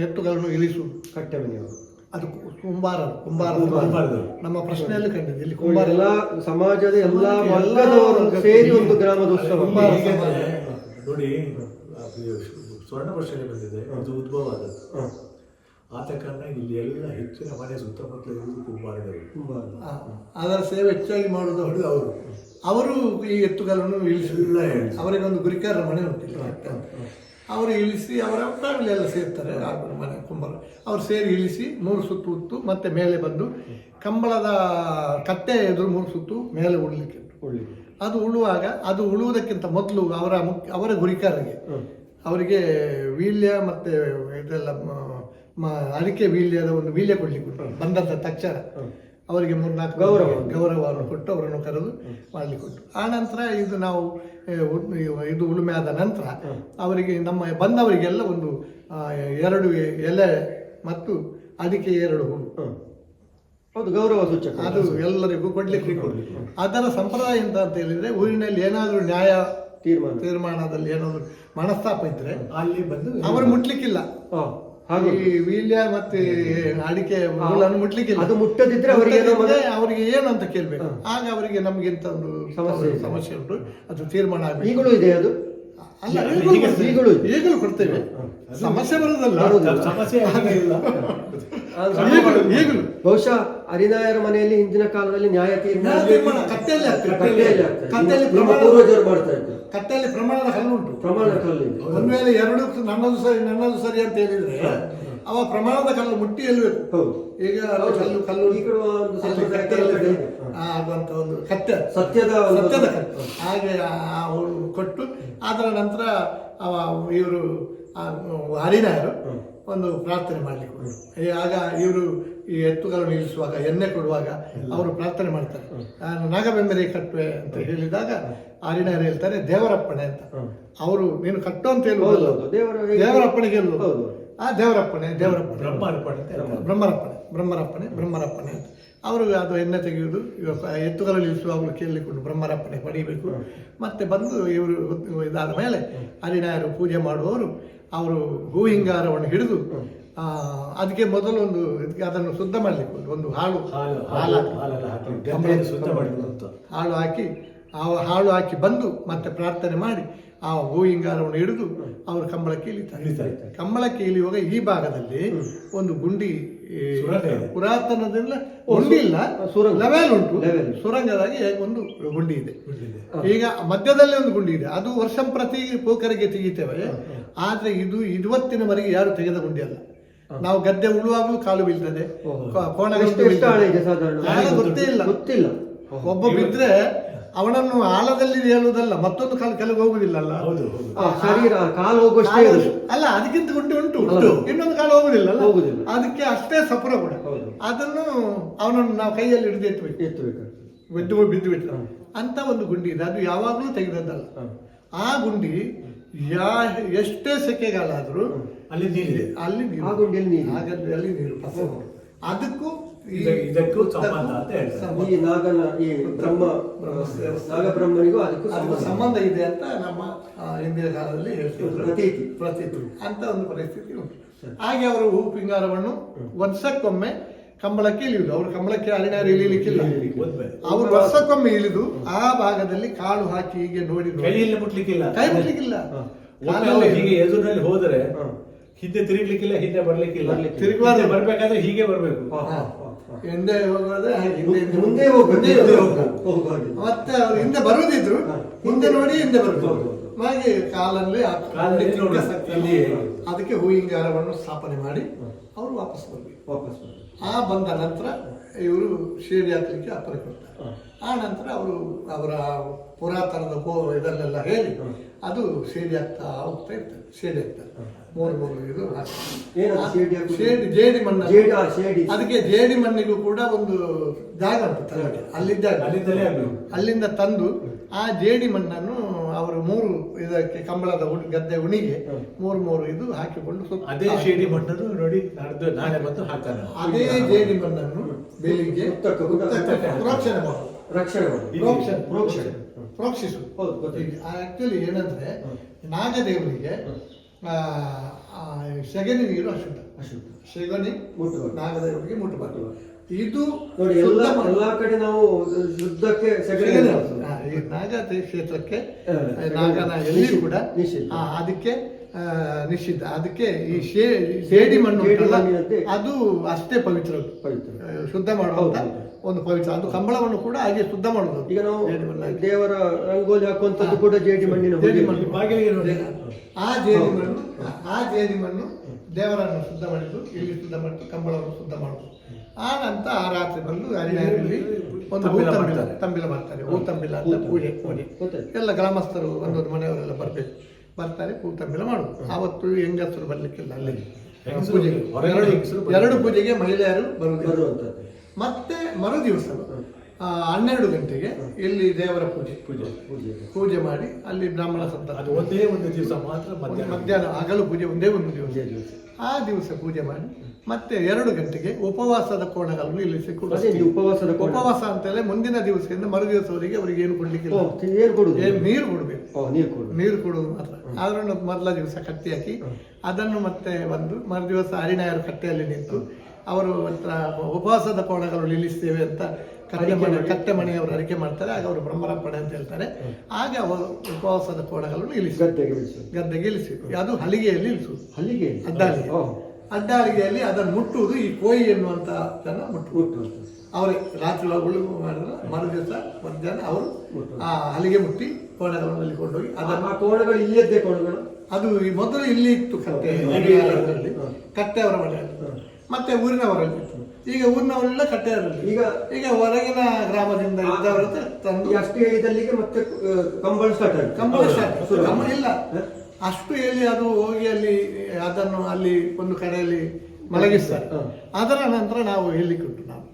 ಎತ್ತುಗಳನ್ನು ಇಳಿಸುವುದು. ಕಟ್ಟೆ ಮನೆಯವರು ಅದು ಕುಂಬಾರರು ನಮ್ಮ ಪ್ರಶ್ನೆಯಲ್ಲಿ ಕಂಡಿದೆ. ಇಲ್ಲಿ ಎಲ್ಲ ಸಮಾಜದ ಎಲ್ಲ ವರ್ಗದವರು ಸೇರಿ ಒಂದು ಗ್ರಾಮದ ಉತ್ಸವ ನೋಡಿ. ಸ್ವರ್ಣ ವರ್ಷದಲ್ಲಿ ಬಂದಿದೆ, ಅದು ಉದ್ಭವ ಆದದ್ದು. ಆದ ಕಾರಣ ಇಲ್ಲಿ ಎಲ್ಲ ಹೆಚ್ಚಿನ ಮನೆ ಸುತ್ತಮುತ್ತ ಇರುವುದು ಕುಂಬಾರರು. ಅದರ ಸೇವೆ ಹೆಚ್ಚಾಗಿ ಮಾಡುವುದು ಅವರು ಈ ಎತ್ತುಗಳನ್ನು ಇಳಿಸಿಲ್ಲ. ಅವರಿಗೊಂದು ಗುರಿಕಾರರ ಮನೆ ಉಂಟಿಲ್ಲ, ಅವರು ಇಳಿಸಿ ಅವರ ಫ್ಯಾಮಿಲಿ ಎಲ್ಲ ಸೇರ್ತಾರೆ ಮನೆ ಕುಂಬಾರ. ಅವರು ಸೇರಿ ಇಳಿಸಿ 3 ಸುತ್ತು ಉತ್ತು ಮತ್ತೆ ಮೇಲೆ ಬಂದು ಕಂಬಳದ ಕಟ್ಟೆ ಎದುರು 3 ಸುತ್ತು ಮೇಲೆ ಉಳ್ಲಿಕ್ಕೆ ಅದು ಉಳುವುದಕ್ಕಿಂತ ಮೊದಲು ಅವರ ಗುರಿಕಾರರಿಗೆ ಅವರಿಗೆ ವೀಲ್ಯ ಮತ್ತೆ ಇದೆಲ್ಲ ಅಡಿಕೆ ವೀಲ್ಯದ ಒಂದು ವೀಲ್ಯ ಕೊಡ್ಲಿಕ್ಕೆ ಬಂದಂಥ ತಕ್ಷಣ ಅವರಿಗೆ 3-4 ಗೌರವವನ್ನು ಕೊಟ್ಟು ಅವರನ್ನು ಕರೆದು ಮಾಡಲಿಕ್ಕೆ ಕೊಟ್ಟು ಆ ನಂತರ ಇದು ಉಳುಮೆ ಆದ ನಂತರ ಅವರಿಗೆ ಬಂದವರಿಗೆಲ್ಲ ಒಂದು 2 ಎಲೆ ಮತ್ತು ಅಡಿಕೆ 2 ಹೂವು ಅದು ಗೌರವ ಸೂಚಕ, ಅದು ಎಲ್ಲರಿಗೂ ಕೊಡ್ಲಿಕ್ಕೆ. ಅದರ ಸಂಪ್ರದಾಯ ಎಂತ ಅಂತ ಹೇಳಿದ್ರೆ ಊರಿನಲ್ಲಿ ಏನಾದರೂ ನ್ಯಾಯ ತೀರ್ಮಾನದಲ್ಲಿ ಏನಾದರೂ ಮನಸ್ತಾಪ ಇದ್ರೆ ಅಲ್ಲಿ ಬಂದು ಅವರು ಮುಟ್ಲಿಕ್ಕಿಲ್ಲ. ಈ ವೀಲ್ಯ ಮತ್ತೆ ಅಡಿಕೆ ಮುಟ್ಲಿಕ್ಕಿಲ್ಲ. ಅದು ಮುಟ್ಟದಿದ್ರೆ ಅವರಿಗೆ ಏನು ಅಂತ ಕೇಳ್ಬೇಕು. ಆಗ ಅವರಿಗೆ ನಮ್ಗಿಂತ ಒಂದು ಸಮಸ್ಯೆ ಉಂಟು, ಅದು ತೀರ್ಮಾನ ಆಗಬೇಕು. ಈಗಲೂ ಇದೆ ಅದು. ಈಗಲೂ ಕೊಡ್ತೇವೆ, ಸಮಸ್ಯೆ ಬರುದಲ್ಲ. ಈಗಲೂ ಬಹುಶಃ ಅರಿನಾಯರ ಮನೆಯಲ್ಲಿ ಹಿಂದಿನ ಕಾಲದಲ್ಲಿ ನ್ಯಾಯ ತೀರ್ಮಾನ ಕಟ್ಟೆಯಲ್ಲಿ ಪ್ರಮಾಣದ ಕಲ್ಲು ಉಂಟು. ಪ್ರಮಾಣದ ಕಲ್ಲು ಒಂದ್ ವೇಳೆ 2 ನನ್ನದು ಸರಿ ಅಂತ ಹೇಳಿದ್ರೆ ಅವ ಪ್ರಮಾಣದ ಕಲ್ಲು ಮುಟ್ಟಿ ಎಲ್ಬೇಕು. ಈಗ ಕಲ್ಲು ಆಗುವಂತ ಒಂದು ಕಟ್ಟೆ ಸತ್ಯದ ಕಟ್ಟೆ ಹಾಗೆ ಕೊಟ್ಟು ಅದರ ನಂತರ ಇವರು ಹರಿನಾಯರು ಒಂದು ಪ್ರಾರ್ಥನೆ ಮಾಡಲಿಕ್ಕೆ. ಆಗ ಇವರು ಈ ಎತ್ತುಗಳನ್ನು ನಿಲ್ಲಿಸುವಾಗ ಎಣ್ಣೆ ಕೊಡುವಾಗ ಅವರು ಪ್ರಾರ್ಥನೆ ಮಾಡ್ತಾರೆ, ನಾನು ನಾಗಬೆಂಬರಿ ಕಟ್ಟುವೆ ಅಂತ ಹೇಳಿದಾಗ ಹರಿನಾಯರು ಹೇಳ್ತಾರೆ ದೇವರಪ್ಪಣೆ ಅಂತ. ಅವರು ನೀನು ಕಟ್ಟು ಅಂತ ಹೇಳುವುದು ದೇವರಪ್ಪಣೆಗೆ ಹೇಳುವುದು ಆ ದೇವರಪ್ಪಣೆ ಬ್ರಹ್ಮರಪ್ಪಣೆ ಅಂತ. ಅವರು ಅದು ಎಣ್ಣೆ ತೆಗೆಯುವುದು, ಎತ್ತುಗಳಲ್ಲಿ ನಿಲ್ಲಿಸುವಾಗಲೂ ಕೇಳಿಕೊಂಡು ಬ್ರಹ್ಮರಪ್ಪಣೆ ಪಡೀಬೇಕು. ಮತ್ತೆ ಬಂದು ಇವರು ಇದಾದ ಮೇಲೆ ಹರಿನಾಯರು ಪೂಜೆ ಮಾಡುವವರು ಅವರು ಹೂಹಿಂಗಾರವನ್ನು ಹಿಡಿದು ಅದಕ್ಕೆ ಮೊದಲು ಅದನ್ನು ಶುದ್ಧ ಮಾಡಲಿಕ್ಕೆ ಒಂದು ಹಾಳು ಹಾಕಿ ಬಂದು ಮತ್ತೆ ಪ್ರಾರ್ಥನೆ ಮಾಡಿ ಆ ಹೂವಿಂಗಾರವನ್ನು ಹಿಡಿದು ಅವರು ಕಂಬಳಕ್ಕೆ ಇಳಿತಾರೆ. ಕಂಬಳಕ್ಕೆ ಇಳಿಯುವಾಗ ಈ ಭಾಗದಲ್ಲಿ ಒಂದು ಗುಂಡಿ, ಪುರಾತನದಿಂದ ಗುಂಡಿ ಇಲ್ಲ, ಲೆವೆಲ್ ಉಂಟು, ಸುರಂಗದಾಗಿ ಒಂದು ಗುಂಡಿ ಇದೆ. ಈಗ ಮಧ್ಯದಲ್ಲಿ ಒಂದು ಗುಂಡಿ ಇದೆ, ಅದು ವರ್ಷ ಪ್ರತಿ ಪೋಕರಿಗೆ ತೆಗಿತೇವೆ. ಆದ್ರೆ ಇದು ಇವತ್ತಿನವರೆಗೆ ಯಾರು ತೆಗೆದ ಗುಂಡಿ ಅಲ್ಲ. ನಾವು ಗದ್ದೆ ಉಳುವಾಗಲೂ ಕಾಲು ಬೀಳ್ತದೆ, ಗೊತ್ತಿಲ್ಲ. ಒಬ್ಬ ಬಿದ್ರೆ ಅವನನ್ನು ಆಳದಲ್ಲಿ ಹೇಳುವುದಲ್ಲ, ಮತ್ತೊಂದು ಕಾಲು ಕೆಳಗೆ ಹೋಗುದಿಲ್ಲಲ್ಲ, ಶರೀರ ಕಾಲು ಹೋಗುವಷ್ಟೇ ಅಲ್ಲ, ಅದಕ್ಕಿಂತ ಗುಂಡಿ ಉಂಟು, ಇನ್ನೊಂದು ಕಾಲು ಹೋಗುದಿಲ್ಲ, ಅದಕ್ಕೆ ಅಷ್ಟೇ ಸಪುರ ಕೂಡ. ಅದನ್ನು ಅವನನ್ನು ನಾವು ಕೈಯಲ್ಲಿ ಹಿಡಿದು ಎತ್ತಬೇಕು, ಬಿದ್ದು ಬಿಟ್ಟು ಅಂತ ಒಂದು ಗುಂಡಿ ಇದೆ. ಅದು ಯಾವಾಗಲೂ ತೆಗೆದದ್ದಲ್ಲ. ಆ ಗುಂಡಿ ಎಷ್ಟೇ ಸೆಕೆಗಾಲಾದ್ರೂ ಅಲ್ಲಿ ನೀರಿದೆ, ಅಲ್ಲಿ ನೀರು, ಅಲ್ಲಿ ನೀರು. ಅದಕ್ಕೂ ಇದಕ್ಕೂ ಸಂಬಂಧ ಅಂತ ಹೇಳ್ತಾರೆ. ಈ ನಾಗಬ್ರಹ್ಮನಿಗೂ ಅದಕ್ಕೂ ಸಂಬಂಧ ಇದೆ ಅಂತ ನಮ್ಮ ಹಿಂದಿನ ಕಾಲದಲ್ಲಿ ಪ್ರತೀತಿ ಅಂತ ಒಂದು ಪರಿಸ್ಥಿತಿ ಉಂಟು. ಹಾಗೆ ಅವರು ಹೂ ಪಿಂಗಾರವನ್ನು ವರ್ಷಕ್ಕೊಮ್ಮೆ ಕಂಬಳಕ್ಕೆ ಇಳಿಯುವುದು. ಅವರು ಕಂಬಳಕ್ಕೆ ಅರಿನಾರು ಇಳಿಲಿಕ್ಕಿಲ್ಲ, ಅವರು ವರ್ಷಕ್ಕೊಮ್ಮೆ ಇಳಿದು ಆ ಭಾಗದಲ್ಲಿ ಕಾಳು ಹಾಕಿ ಹೀಗೆ ನೋಡಿ ಕೈ ಮುಟ್ಲಿಕ್ಕಿಲ್ಲ. ಹೀಗೆ ಎದುರಿನಲ್ಲಿ ಹೋದರೆ ಹಿಂದೆ ತಿರುಗ್ಲಿಕ್ಕಿಲ್ಲ, ಹಿಂದೆ ಬರ್ಲಿಕ್ಕಿಲ್ಲ, ಬರ್ಬೇಕಾದ್ರೆ ಹೀಗೆ ಬರ್ಬೇಕು, ಹಿಂದೆ ಹೋಗೋದ್ರೆ ಮುಂದೆ ಹೋಗ್ಬೇಕು. ಮತ್ತೆ ಅವ್ರು ಹಿಂದೆ ಬರುವುದಿದ್ರು ಹಿಂದೆ ನೋಡಿ ಹಿಂದೆ ಬರ್ಬೋದು. ಹಾಗೆ ಕಾಲಲ್ಲಿ ಅದಕ್ಕೆ ಹೂವಿಂಗಾರವನ್ನು ಸ್ಥಾಪನೆ ಮಾಡಿ ಅವರು ವಾಪಸ್ ಬರ್ಬೇಕು. ಆ ಬಂದ ನಂತರ ಇವರು ಶೇಡಿ ಹಾಕ್ಲಿಕ್ಕೆ ಅಪ್ಪರೆ ಕೊಡ್ತಾರೆ. ಆ ನಂತರ ಅವರು ಅವರ ಪುರಾತನದ ಇದನ್ನೆಲ್ಲ ಹೇಳಿ ಅದು ಶೇಡಿ ಆಗ್ತಾ ಹೋಗ್ತಾ ಇರ್ತಾರೆ. ಶೇಡಿ ಆಗ್ತಾರೆ, ಮೂರು ಇದು ಶೇಡಿ, ಜೇಡಿ ಮಣ್ಣು. ಅದಕ್ಕೆ ಜೇಡಿ ಮಣ್ಣಿಗೂ ಕೂಡ ಒಂದು ಜಾಗ ಉಂಟು, ಅಲ್ಲಿಂದ ತಂದು ಆ ಜೇಡಿ ಮಣ್ಣನ್ನು ಅವರು ಮೂರು ಇದಕ್ಕೆ ಕಂಬಳದ ಗದ್ದೆ ಉಣಿಗೆ ಮೂರು ಇದು ಹಾಕಿಕೊಂಡು ಅದೇ ಶೇಡಿ ಮಣ್ಣನ್ನು ನೋಡಿ ನಾಳೆ ಬಂದು ಹಾಕ್ತಾರೆ. ಅದೇ ಜೇಡಿ ಮಣ್ಣನ್ನು ಬೆಳಿಗ್ಗೆ ಪ್ರೋಕ್ಷಿಸು. ಆಕ್ಚುಲಿ ಏನಂದ್ರೆ ನಾಗದೇವರಿಗೆ ಸೆಗಣಿ ನೀರು ಅಶುದ್ಧ, ಸೆಗಣಿ ನಾಗದೇವರಿಗೆ ಮುಟ್ಟಬಾರದು. ಇದು ನೋಡಿ ಎಲ್ಲಾ ಕಡೆ ನಾವು ಶುದ್ಧಕ್ಕೆ ನಾಗ ಕ್ಷೇತ್ರಕ್ಕೆ ನಾಗನ ಎಲ್ಲಿ ಕೂಡ ಅದಕ್ಕೆ ನಿಷಿದ್ಧ. ಅದಕ್ಕೆ ಈ ಶೇಡಿ ಮಣ್ಣು ಅದು ಅಷ್ಟೇ ಪವಿತ್ರ, ಶುದ್ಧ ಮಾಡುವಂತ ಒಂದು ಪವಿತ್ರ. ಅದು ಕಂಬಳವನ್ನು ಕೂಡ ಹಾಗೆ ಶುದ್ಧ ಮಾಡುವುದು. ಈಗ ನಾವು ದೇವರ ರಂಗೋಲಿ ಹಾಕುವಂಥದ್ದು ಕೂಡ ಜೇಡಿ ಮಣ್ಣಿನ ಆ ಜೇಡಿ ಮಣ್ಣು ದೇವರನ್ನು ಶುದ್ಧ ಮಾಡಿದ್ದು, ಇಲ್ಲಿ ಶುದ್ಧ ಮಾಡಿದ್ದು, ಕಂಬಳವನ್ನು ಶುದ್ಧ ಮಾಡುವುದು. ಆ ನಂತರ ಆ ರಾತ್ರಿ ಬಂದು ಹರಿನಾರಲ್ಲಿ ಒಂದು ತಂಬಿಲ ಮಾಡ್ತಾರೆ. ಹೂ ತಂಬಿಲ ಅಂತ ಪೂಜೆ ಎಲ್ಲ ಗ್ರಾಮಸ್ಥರು ಒಂದೊಂದು ಮನೆಯವರೆಲ್ಲ ಬರ್ತಾರೆ, ಹೂ ತಂಬಿಲ ಮಾಡುದು. ಆವತ್ತು ಹೆಂಗಸರು ಬರ್ಲಿಕ್ಕಿಲ್ಲ, ಅಲ್ಲಿ ಎರಡು ಪೂಜೆಗೆ ಮಹಿಳೆಯರು ಬರುವಂಥದ್ದು. ಮತ್ತೆ ಮರು ದಿವಸ 12 ಗಂಟೆಗೆ ಇಲ್ಲಿ ದೇವರ ಪೂಜೆ ಮಾಡಿ ಅಲ್ಲಿ ಬ್ರಾಹ್ಮಣ ಸಂತ ಒಂದೇ ಒಂದು ದಿವಸ ಮಾತ್ರ, ಮಧ್ಯಾಹ್ನ ಹಗಲು ಪೂಜೆ ಒಂದೇ ಒಂದು ದಿವಸ. ಆ ದಿವಸ ಪೂಜೆ ಮಾಡಿ ಮತ್ತೆ 2 ಗಂಟೆಗೆ ಉಪವಾಸದ ಕೋಣಗಳನ್ನು ಇಲ್ಲಿ ಉಪವಾಸ ಅಂತೇಳಿ ಮುಂದಿನ ದಿವಸದಿಂದ ಮರು ದಿವಸವರೆಗೆ ಅವರಿಗೆ ಏನು ಕೊಡ್ಲಿಕ್ಕಿಲ್ಲ, ನೀರು ಕೊಡಬೇಕು, ನೀರು ಕೊಡುವುದು ಮಾತ್ರ. ಆದ್ರೂ ಮೊದಲ ದಿವಸ ಕಟ್ಟಿ ಹಾಕಿ ಅದನ್ನು ಮತ್ತೆ ಒಂದು ಮರು ದಿವಸ ಹರಿನಾಯರು ಕಟ್ಟೆಯಲ್ಲಿ ನಿಂತು ಅವರು ಉಪವಾಸದ ಕೋಣಗಳು ನಿಲ್ಲಿಸ್ತೇವೆ ಅಂತ ಕಟ್ಟೆ ಮನೆಯವರು ಅರಿಕೆ ಮಾಡ್ತಾರೆ. ಆಗ ಅವರು ಬ್ರಹ್ಮರಪ್ಪಣೆ ಅಂತ ಹೇಳ್ತಾರೆ. ಆಗ ಅವರು ಉಪವಾಸದ ಕೋಣಗಳನ್ನು ಗದ್ದೆಗೆ ಇಳಿಸಿ ಅದು ಹಲಿಗೆಯಲ್ಲಿ ಇಳಿಸುವುದು. ಅಡ್ಡಾಳಿಗೆಯಲ್ಲಿ ಅದನ್ನು ಮುಟ್ಟುವುದು ಈ ಕೋಯಿ ಎನ್ನುವಂತ ಜನ ಮುಟ್ಟುವುದು. ಅವರೇ ರಾತ್ರಿ ಉಳುಮೆ ಮಾಡಿದ್ರೆ ಮರು ದಿವಸ ಮಧ್ಯಾಹ್ನ ಅವರು ಆ ಹಲಿಗೆ ಮುಟ್ಟಿ ಕೋಣಗಳನ್ನು ಅಲ್ಲಿ ಕೊಂಡೋಗಿ ಅದನ್ನು ಕೋಣಗಳು ಇಲ್ಲದ್ದೇ ಕೋಣಗಳು ಅದು ಮೊದಲು ಇಲ್ಲಿ ಇತ್ತು ಕಟ್ಟೆ ಅವರ ಮನೆಯಲ್ಲಿ, ಮತ್ತೆ ಊರಿನವರಲ್ಲಿ. ಈಗ ಊರಿನವರೆಲ್ಲ ಕಟ್ಟೆಯವರಲ್ಲಿ. ಈಗ ಹೊರಗಿನ ಗ್ರಾಮದಿಂದ ಇದ್ದವರ ತಂದು ಅಷ್ಟು ಹೇಳಿದಲ್ಲಿಗೆ ಮತ್ತೆ ಕಂಬಳ ಸ್ಟಾರ್ಟ್ ಇಲ್ಲ, ಅಷ್ಟು ಹೇಳಿ ಅದು ಹೋಗಿ ಅಲ್ಲಿ ಅದನ್ನು ಅಲ್ಲಿ ಒಂದು ಕಡೆಯಲ್ಲಿ ಮಲಗಿಸ್ತಾರೆ. ಅದರ ನಂತರ ನಾವು ಹೇಳಲಿಕ್ಕೆ ಉಂಟು, ನಾವು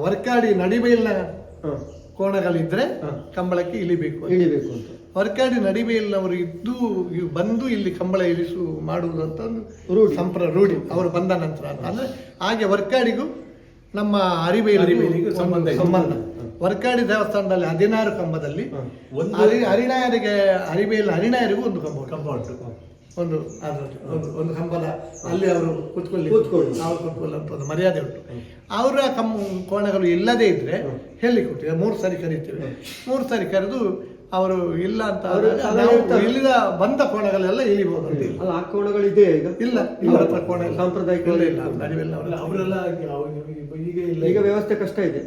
ವರ್ಕಾಡಿ ನಡಿಬೈಲ್ನ ಕೋಣಗಳಿದ್ರೆ ಕಂಬಳಕ್ಕೆ ಇಳಿಬೇಕು ಅಂತ. ವರ್ಕಾಡಿ ನಡಿಬೈಲ್ನವರು ಇದ್ದು ಬಂದು ಇಲ್ಲಿ ಕಂಬಳ ಇಳಿಸು ಮಾಡುವುದು ಅಂತ ಒಂದು ರೂಢಿ ಅವರು ಬಂದ ನಂತರ ಅಂತ. ಅಂದ್ರೆ ಹಾಗೆ ವರ್ಕಾಡಿಗೂ ನಮ್ಮ ಹರಿಬೈಲಿಗೂ ಸಂಬಂಧ. ವರ್ಕಾಡಿ ದೇವಸ್ಥಾನದಲ್ಲಿ 16 ಕಂಬದಲ್ಲಿ ಹರಿನಾಯರಿಗೆ ಹರಿನಾಯರಿಗೂ ಒಂದು ಕಂಬ ಉಂಟು. ಒಂದು ಕಂಬದ ಅಲ್ಲಿ ಅವರು ಕೂತ್ಕೊಳ್ಳಿ ಅಂತ ಒಂದು ಮರ್ಯಾದೆ ಉಂಟು. ಅವರ ಕೋಣಗಳು ಇಲ್ಲದೇ ಇದ್ರೆ ಹೇಳಿ ಕೊಟ್ಟಿದೆ 3 ಸರಿ ಕರೀತೇವೆ. 3 ಸರಿ ಕರೆದು ಅವರು ಇಲ್ಲ ಅಂತ ಅವರು ಆದಾಗ ಸಾಧಾರಣ ನಾವು ಇರ್ತಾರೆ. ಇಲ್ಲಿದ ಬಂದ ಕೋಣಗಳೆಲ್ಲ ಇಳಿಬಹುದು ಅಂತ ಇಲ್ಲ. ಅಲ್ಲ ಆ ಕೋಣಗಳು ಇದೆ ಈಗ ಇಲ್ಲ ಅವ್ರ ಹತ್ರ ಕೋಣ ಇಲ್ಲ. ಸಾಂಪ್ರದಾಯಿಕ ಇಲ್ಲ, ಇಲ್ಲ, ನಡುವೆಲ್ಲ ಅವ್ರ ಹತ್ರ. ಅವರೆಲ್ಲ ಈಗ ಇಲ್ಲ. ಈಗ ವ್ಯವಸ್ಥೆ ಕಷ್ಟ ಇದೆ.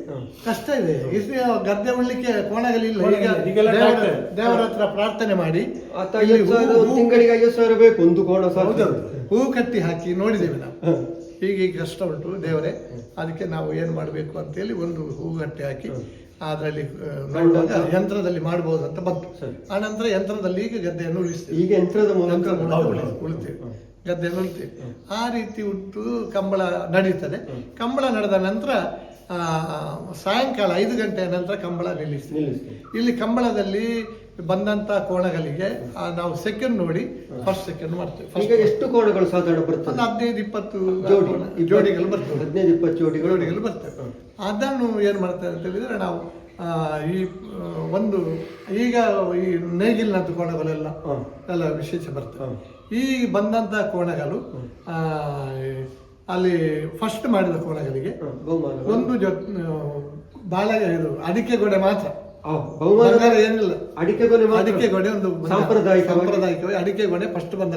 ಕಷ್ಟ ಇದೆ. ಇಲ್ಲಿ ಗದ್ದೆ ಉಳ್ಳಿಕ್ಕೆ ಕೋಣಗಳಿಲ್ಲ. ಈಗ ಈಗೆಲ್ಲ tractor. ದೇವರ ಹತ್ರ ಪ್ರಾರ್ಥನೆ ಮಾಡಿ ಆತ 50,000 ಒಂದು ತಿಂಗಳಿಗೆ 50,000 ಬೇಕು ಒಂದು ಕೋಣ ಸಾಕು. ಹೂ ಕಟ್ಟಿ ಹಾಕಿ ನೋಡಿದ್ದೇವೆ ನಾವು. ಹೀಗೆ ಕಷ್ಟ ಉಂಟು ದೇವರೇ, ಅದಕ್ಕೆ ನಾವು ಏನು ಮಾಡಬೇಕು ಅಂತೇಳಿ ಒಂದು ಹೂ ಕಟ್ಟಿ ಹಾಕಿ ಅದರಲ್ಲಿ ನೋಡುವಾಗ ಯಂತ್ರದಲ್ಲಿ ಮಾಡಬಹುದು ಅಂತ ಬಂತು. ಆ ನಂತರ ಯಂತ್ರದಲ್ಲಿ ಈಗ ಗದ್ದೆಯನ್ನು ಉಳಿಸ್ತೇವೆ. ಈಗ ಯಂತ್ರದ ಮೂಲಕ ಉಳಿತೇವೆ, ಗದ್ದೆಯನ್ನು ಉಳಿತೇವೆ. ಆ ರೀತಿ ಉಂಟು ಕಂಬಳ ನಡೀತದೆ. ಕಂಬಳ ನಡೆದ ನಂತರ ಸಾಯಂಕಾಲ 5 ಗಂಟೆಯ ನಂತರ ಕಂಬಳ ನಿಲ್ಲಿಸ್ತೇವೆ. ಇಲ್ಲಿ ಕಂಬಳದಲ್ಲಿ ಬಂದಂತ ಕೋಣಗಳಿಗೆ ನಾವು ಸೆಕೆಂಡ್ ನೋಡಿ ಫಸ್ಟ್ ಸೆಕೆಂಡ್ ಮಾಡ್ತೇವೆ. ಈಗ ಎಷ್ಟು ಕೋಣಗಳು ಸಾಧಾರಣ ಬರ್ತದೆ? 15-20 ಜೋಡಿಗಳು ಬರ್ತವೆ. 15-20 ಜೋಡಿಗಳು ಬರ್ತವೆ. ಅದನ್ನು ಏನು ಮಾಡ್ತೇವೆ ಅಂತ ಹೇಳಿದ್ರೆ ನಾವು ಈ ಒಂದು ಈಗ ಈ ನೇಗಿಲಿನಂತ ಕೋಣಗಳೆಲ್ಲ ಎಲ್ಲ ವಿಶೇಷ ಬರ್ತವೆ. ಈ ಬಂದಂತ ಕೋಣಗಳು ಅಲ್ಲಿ ಫಸ್ಟ್ ಮಾಡಿದ ಕೋಣಗಳಿಗೆ ಒಂದು ಬಾಳ ಇದು ಅಡಿಕೆ ಗೊಡೆ ಮಾತ್ರ, ಏನಿಲ್ಲ. ಅಡಿಕೆ ಗೊಡೆ ಒಂದು ಸಾಂಪ್ರದಾಯಿಕವಾಗಿ ಅಡಿಕೆ ಗೊಡೆ ಫಸ್ಟ್ ಬಂದ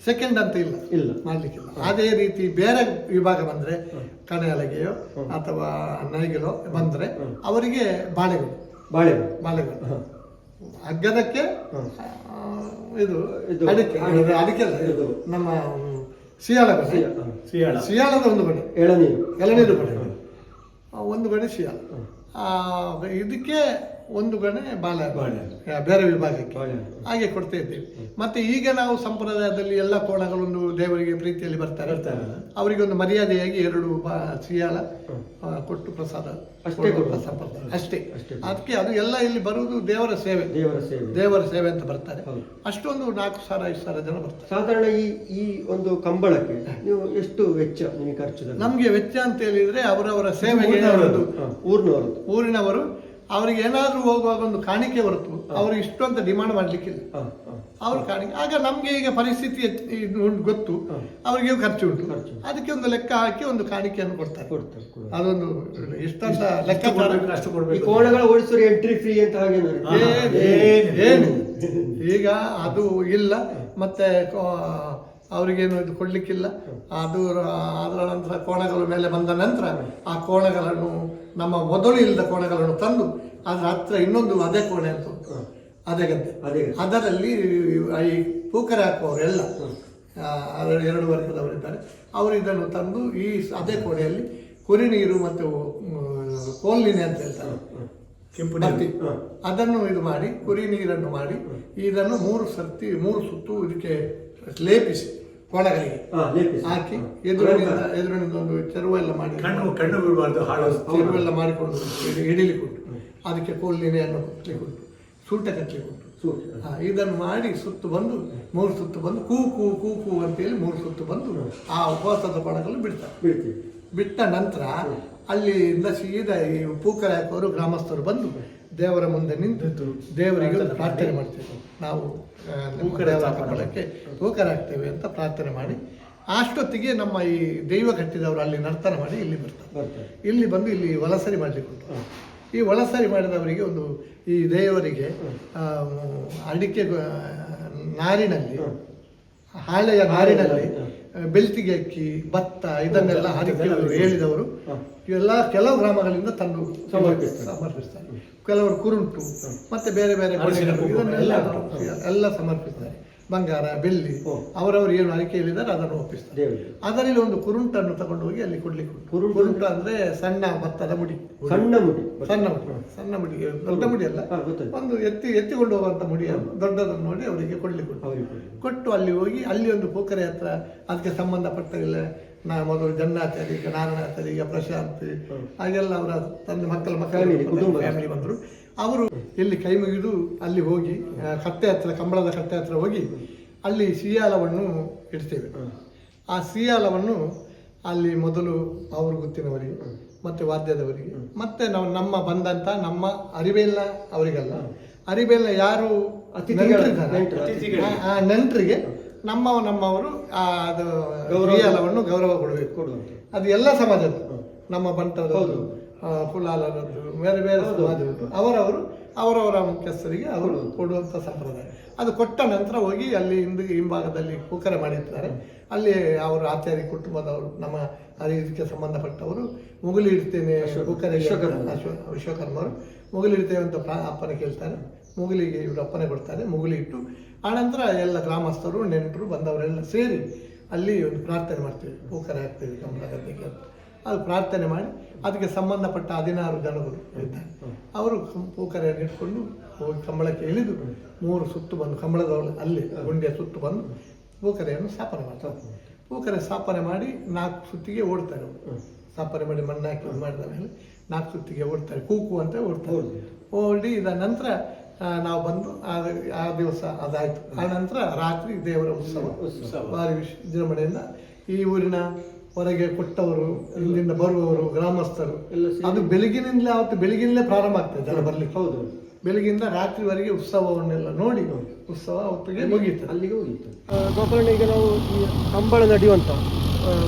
ಸೆಕೆಂಡ್ ಅಂತ ಇಲ್ಲ ಮಾಡ್ಲಿಕ್ಕಿಲ್ಲ. ಅದೇ ರೀತಿ ಬೇರೆ ವಿಭಾಗ ಬಂದ್ರೆ ಕಣೆಯಲಗೆಯೋ ಅಥವಾ ನೈಗಿಲೋ ಬಂದ್ರೆ ಅವರಿಗೆ ಬಾಳೆಗೊನೆ ಹಗ್ಗದಕ್ಕೆ ಇದು ಅಡಿಕೆ ಅಲ್ಲ, ನಮ್ಮ ಸಿಯಾಳದ ಒಂದು ಗೊನೆ, ಎಳನೀರು ಗೊನೆ ಒಂದು ಗೊನೆ ಸಿಯಾಳ. ಇದಕ್ಕೆ ಒಂದು ಗೊನೆ ಬಾಳೆ ಬೇರೆ ವಿಭಾಗಕ್ಕೆ ಹಾಗೆ ಕೊಡ್ತಾ ಇದ್ದೇವೆ. ಮತ್ತೆ ಈಗ ನಾವು ಸಂಪ್ರದಾಯದಲ್ಲಿ ಎಲ್ಲ ಕೋಣಗಳೊಂದು ದೇವರಿಗೆ ಪ್ರೀತಿಯಲ್ಲಿ ಬರ್ತಾರೆ, ಅವರಿಗೆ ಒಂದು ಮರ್ಯಾದೆಯಾಗಿ 2 ಸಿಯಾಳ ಕೊಟ್ಟು ಪ್ರಸಾದ ಸಂಪ್ರದಾಯ ಅಷ್ಟೇ. ಅದಕ್ಕೆ ಅದು ಎಲ್ಲ ಇಲ್ಲಿ ಬರುವುದು ದೇವರ ಸೇವೆ ಅಂತ ಬರ್ತಾರೆ. ಅಷ್ಟೊಂದು 4,000-5,000 ಜನ ಬರ್ತಾರೆ ಸಾಧಾರಣ. ಈ ಒಂದು ಕಂಬಳಕ್ಕೆ ನೀವು ಎಷ್ಟು ವೆಚ್ಚ ನಿಮಗೆ ಖರ್ಚು? ನಮ್ಗೆ ವೆಚ್ಚ ಅಂತ ಹೇಳಿದ್ರೆ ಅವರವರ ಸೇವೆಗೆ ಊರಿನವರು ಅವ್ರಿಗೆ ಏನಾದ್ರೂ ಹೋಗುವಾಗ ಒಂದು ಕಾಣಿಕೆ ಹೊರತು ಅವ್ರಿಗೆ ಇಷ್ಟು ಅಂತ ಡಿಮಾಂಡ್ ಮಾಡ್ಲಿಕ್ಕಿಲ್ಲ. ಅವ್ರ ಕಾಣಿಕೆ ಆಗ ನಮ್ಗೆ ಈಗ ಪರಿಸ್ಥಿತಿ ಗೊತ್ತು, ಅವರಿಗೆ ಖರ್ಚು ಉಂಟು, ಅದಕ್ಕೆ ಒಂದು ಲೆಕ್ಕ ಹಾಕಿ ಒಂದು ಕಾಣಿಕೆಯನ್ನು ಕೊಡ್ತಾರೆ. ಅದೊಂದು ಇಷ್ಟಂತ ಲೆಕ್ಕ ಅಷ್ಟು ಕೊಡ್ಬೇಕು. ಕೋಣಗಳ ಓಡಿಸೋರು ಎಂಟ್ರಿ ಫ್ರೀ ಅಂತ ಹಾಗೆ ಏನು ಈಗ ಅದು ಇಲ್ಲ. ಮತ್ತೆ ಅವರಿಗೇನು ಇದು ಕೊಡ್ಲಿಕ್ಕಿಲ್ಲ. ಅದರ ನಂತರ ಕೋಣಗಳ ಮೇಲೆ ಬಂದ ನಂತರ ಆ ಕೋಣಗಳನ್ನು ನಮ್ಮ ಮೊದಲು ಇಲ್ಲದ ಕೋಣಗಳನ್ನು ತಂದು ಅದರ ಹತ್ರ ಇನ್ನೊಂದು ಅದೇ ಕೋಣೆ ಅಂತ ಅದೇ ಗದ್ದೆ, ಅದರಲ್ಲಿ ಈ ಪೂಕರೆ ಹಾಕುವವರೆಲ್ಲ 2 ವರ್ಗದವರಿದ್ದಾರೆ. ಅವರು ಇದನ್ನು ತಂದು ಈ ಅದೇ ಕೋಣೆಯಲ್ಲಿ ಕುರಿ ನೀರು ಮತ್ತು ಕೋಲ್ನಿನೆ ಅಂತ ಹೇಳ್ತಾರೆ, ಕೆಂಪು ನೀರು, ಅದನ್ನು ಇದು ಮಾಡಿ ಕುರಿ ನೀರನ್ನು ಮಾಡಿ ಇದನ್ನು 3 ಸುತ್ತು ಇದಕ್ಕೆ ಲೇಪಿಸಿ ಕೋಣಗಳಿಗೆ ಹಾಕಿ ಎದುರಿನಿಂದ ಒಂದು ಚೆರುವೆಲ್ಲ ಮಾಡಿ ಚೆರುವೆಲ್ಲ ಮಾಡಿಕೊಂಡು ಹಿಡಿಲಿಕ್ಕುಂಟು. ಅದಕ್ಕೆ ಕೋಲಿನೆಯನ್ನು ಕಟ್ಟಲಿಕ್ಕುಂಟು, ಸೂಟ ಕಟ್ಟಲಿಕ್ಕುಂಟು. ಇದನ್ನು ಮಾಡಿ ಸುತ್ತು ಬಂದು 3 ಸುತ್ತು ಬಂದು ಕೂ ಕೂ ಕೂ ಕೂ ಅಂತೇಳಿ 3 ಸುತ್ತು ಬಂದು ಆ ಉಪವಾಸದ ಕೋಣಗಳು ಬಿಟ್ಟ ನಂತರ ಅಲ್ಲಿಂದ ಸೀದಾ ಈ ಪೂಕರೆ ಹಾಕೋರು ಗ್ರಾಮಸ್ಥರು ಬಂದು ದೇವರ ಮುಂದೆ ನಿಂತು ದೇವರಿಗೆ ಒಂದು ಪ್ರಾರ್ಥನೆ ಮಾಡ್ತೇವೆ. ನಾವು ದೇವರ ಕಮಲಕ್ಕೆ ಪೂಕರೆ ಹಾಕ್ತೇವೆ ಅಂತ ಪ್ರಾರ್ಥನೆ ಮಾಡಿ ಅಷ್ಟೊತ್ತಿಗೆ ನಮ್ಮ ಈ ದೈವ ಕಟ್ಟಿದವರು ಅಲ್ಲಿ ನರ್ತನ ಮಾಡಿ ಇಲ್ಲಿ ಬರ್ತಾರೆ. ಇಲ್ಲಿ ಬಂದು ಇಲ್ಲಿ ವಲಸರಿ ಮಾಡಲಿಕ್ಕೆ ಈ ವಲಸರಿ ಮಾಡಿದವರಿಗೆ ಒಂದು ಈ ದೇವರಿಗೆ ಅಡಿಕೆ ನಾರಿನಲ್ಲಿ ಹಾಳೆಯ ನಾರಿನಲ್ಲಿ ಬೆಳ್ತಿಗೆ ಅಕ್ಕಿ, ಭತ್ತ ಇದನ್ನೆಲ್ಲ ಹರಿಕೆ ಹೇಳಿದವರು ಕೆಲವು ಗ್ರಾಮಗಳಿಂದ ತಂದು ಸಮರ್ಪಿಸ್ತಾರೆ. ಕೆಲವರು ಕುರುಂಟು ಮತ್ತೆ ಬೇರೆ ಬೇರೆ ಎಲ್ಲ ಸಮರ್ಪಿಸ್ತಾರೆ. ಬಂಗಾರ, ಬೆಳ್ಳಿ ಅವರವರು ಏನು ಅರಿಕೆ ಹೇಳಿದ್ದಾರೆ ಅದನ್ನು ಒಪ್ಪಿಸ್ತಾರೆ. ಅದರಲ್ಲಿ ಒಂದು ಕುರುಂಟನ್ನು ತಗೊಂಡು ಹೋಗಿ ಅಲ್ಲಿ ಕೊಡ್ಲಿಕ್ಕೆ. ಕುರುಂಟು ಅಂದ್ರೆ ಸಣ್ಣ ಭತ್ತದ ಮುಡಿ, ಸಣ್ಣ ಮುಡಿ, ದೊಡ್ಡ ಮುಡಿ ಅಲ್ಲ, ಒಂದು ಎತ್ತಿಕೊಂಡು ಹೋಗುವಂತ ಮುಡಿಯನ್ನು ದೊಡ್ಡದನ್ನು ನೋಡಿ ಅವರಿಗೆ ಕೊಟ್ಟು ಅಲ್ಲಿ ಹೋಗಿ ಅಲ್ಲಿ ಒಂದು ಪೂಕರೆ ಹತ್ರ ಅದಕ್ಕೆ ಸಂಬಂಧಪಟ್ಟಿಲ್ಲ ಮೊದಲು ಜನ್ನಾಚಾರಿ, ಈಗ ನಾರಾಯಣಾಚಾರಿ, ಈಗ ಪ್ರಶಾಂತ್, ಹಾಗೆಲ್ಲ ಅವರ ತಂದೆ ಮಕ್ಕಳ ಫ್ಯಾಮಿಲಿ ಬಂದರು. ಅವರು ಇಲ್ಲಿ ಕೈ ಮುಗಿದು ಅಲ್ಲಿ ಹೋಗಿ ಕಟ್ಟೆ ಹತ್ರ, ಕಂಬಳದ ಕಟ್ಟೆ ಹತ್ರ ಹೋಗಿ ಅಲ್ಲಿ ಸಿಯಾಲವನ್ನು ಇಡ್ತೇವೆ. ಆ ಸಿಯಾಲವನ್ನು ಅಲ್ಲಿ ಮೊದಲು ಅವರು ಗೊತ್ತಿನವರಿಗೆ ಮತ್ತೆ ವಾದ್ಯದವರಿಗೆ ಮತ್ತೆ ನಮ್ಮ ಬಂದಂತ ನಮ್ಮ ಅರಿಬೇಲ್ನ ಅವರಿಗಲ್ಲ, ಅರಿಬೇಲ್ನ ಯಾರು ಆ ನೆಂಟರಿಗೆ ನಮ್ಮವರು ಅದು ಸಿಯಾಲವನ್ನು ಗೌರವ ಕೊಡಬೇಕು. ಅದು ಎಲ್ಲ ಸಮಾಜದ, ನಮ್ಮ ಬಂಟದವರು, ಕುಲಾಲರದ್ದು, ಬೇರೆ ಬೇರೆ ಸಮಾಜ ಉಂಟು, ಅವರವರು ಅವರವರ ಮುಖ್ಯಸ್ಥರಿಗೆ ಅವರು ಕೊಡುವಂಥ ಸಂಪ್ರದಾಯ. ಅದು ಕೊಟ್ಟ ನಂತರ ಹೋಗಿ ಅಲ್ಲಿ ಹಿಂಭಾಗದಲ್ಲಿ ಪೂಕರೆ ಮಾಡಿರ್ತಾರೆ. ಅಲ್ಲಿ ಅವರು ಆಚಾರ್ಯ ಕುಟುಂಬದವರು, ನಮ್ಮ ಇದಕ್ಕೆ ಸಂಬಂಧಪಟ್ಟವರು ಮುಗುಲಿ ಇಡ್ತೇನೆ ಪೂಕರೆ ವಿಶ್ವಕರ್ಮರು ಮುಗುಲಿ ಇಡ್ತೇವೆ ಅಂತ ಅಪ್ಪನೆ ಕೇಳ್ತಾರೆ. ಮುಗುಲಿಗೆ ಇವರು ಅಪ್ಪನೆ ಕೊಡ್ತಾರೆ. ಮುಗುಲಿ ಇಟ್ಟು ಆನಂತರ ಎಲ್ಲ ಗ್ರಾಮಸ್ಥರು ನೆಂಟರು ಬಂದವರೆಲ್ಲ ಸೇರಿ ಅಲ್ಲಿ ಒಂದು ಪ್ರಾರ್ಥನೆ ಮಾಡ್ತೀವಿ, ಪೂಕರೆ ಹಾಕ್ತೀವಿ ಕಂಬಳ ಗದ್ದೆಗೆ ಅಂತ. ಅದು ಪ್ರಾರ್ಥನೆ ಮಾಡಿ ಅದಕ್ಕೆ ಸಂಬಂಧಪಟ್ಟ 16 ಜನಗಳು ಇರ್ತಾರೆ. ಅವರು ಪೂಕರೆಯನ್ನು ಇಟ್ಕೊಂಡು ಹೋಗಿ ಕಂಬಳಕ್ಕೆ ಇಳಿದು 3 ಸುತ್ತು ಬಂದು ಕಂಬಳದವರು ಅಲ್ಲಿ ಗುಂಡಿಯ ಸುತ್ತು ಬಂದು ಪೂಕರೆಯನ್ನು ಸ್ಥಾಪನೆ ಮಾಡ್ತಾರೆ. ಪೂಕರೆ ಸ್ಥಾಪನೆ ಮಾಡಿ 4 ಸುತ್ತಿಗೆ ಓಡ್ತಾರೆ. ಅವರು ಸ್ಥಾಪನೆ ಮಾಡಿ ಮಣ್ಣು ಹಾಕಿ ಮಾಡಿದ ಮೇಲೆ 4 ಸುತ್ತಿಗೆ ಓಡ್ತಾರೆ. ಕೂಕು ಅಂತ ಓಡ್ತಾರೆ. ಓಡಿ ಇದ ನಂತರ ನಾವು ಬಂದು ಆ ದಿವಸ ಅದಾಯಿತು. ಆ ನಂತರ ರಾತ್ರಿ ದೇವರ ಉತ್ಸವ ಭಾರಿ ವಿಜೃಂಭಣೆಯಿಂದ ಈ ಊರಿನ ಹೊರಗೆ ಕೊಟ್ಟವರು, ಇಲ್ಲಿಂದ ಬರುವವರು, ಗ್ರಾಮಸ್ಥರು ಅದು ಬೆಳಗಿನಿಂದಲೇ ಅವತ್ತು ಬೆಳಗಿನಲ್ಲೇ ಪ್ರಾರಂಭ ಆಗ್ತದೆ ಜನ ಬರ್ಲಿಕ್ಕೆ. ಹೌದು, ಬೆಳಗಿಂದ ರಾತ್ರಿವರೆಗೆ ಉತ್ಸವವನ್ನೆಲ್ಲ ನೋಡಿ ಉತ್ಸವ ಹೊತ್ತಿಗೆ ಮುಗೀತು, ಅಲ್ಲಿಗೆ ಹೋಗಿತ್ತು. ಗೋಕರ್ಣ ಈಗ ನಾವು ಈ ಕಂಬಳ ನಡೆಯುವಂಥ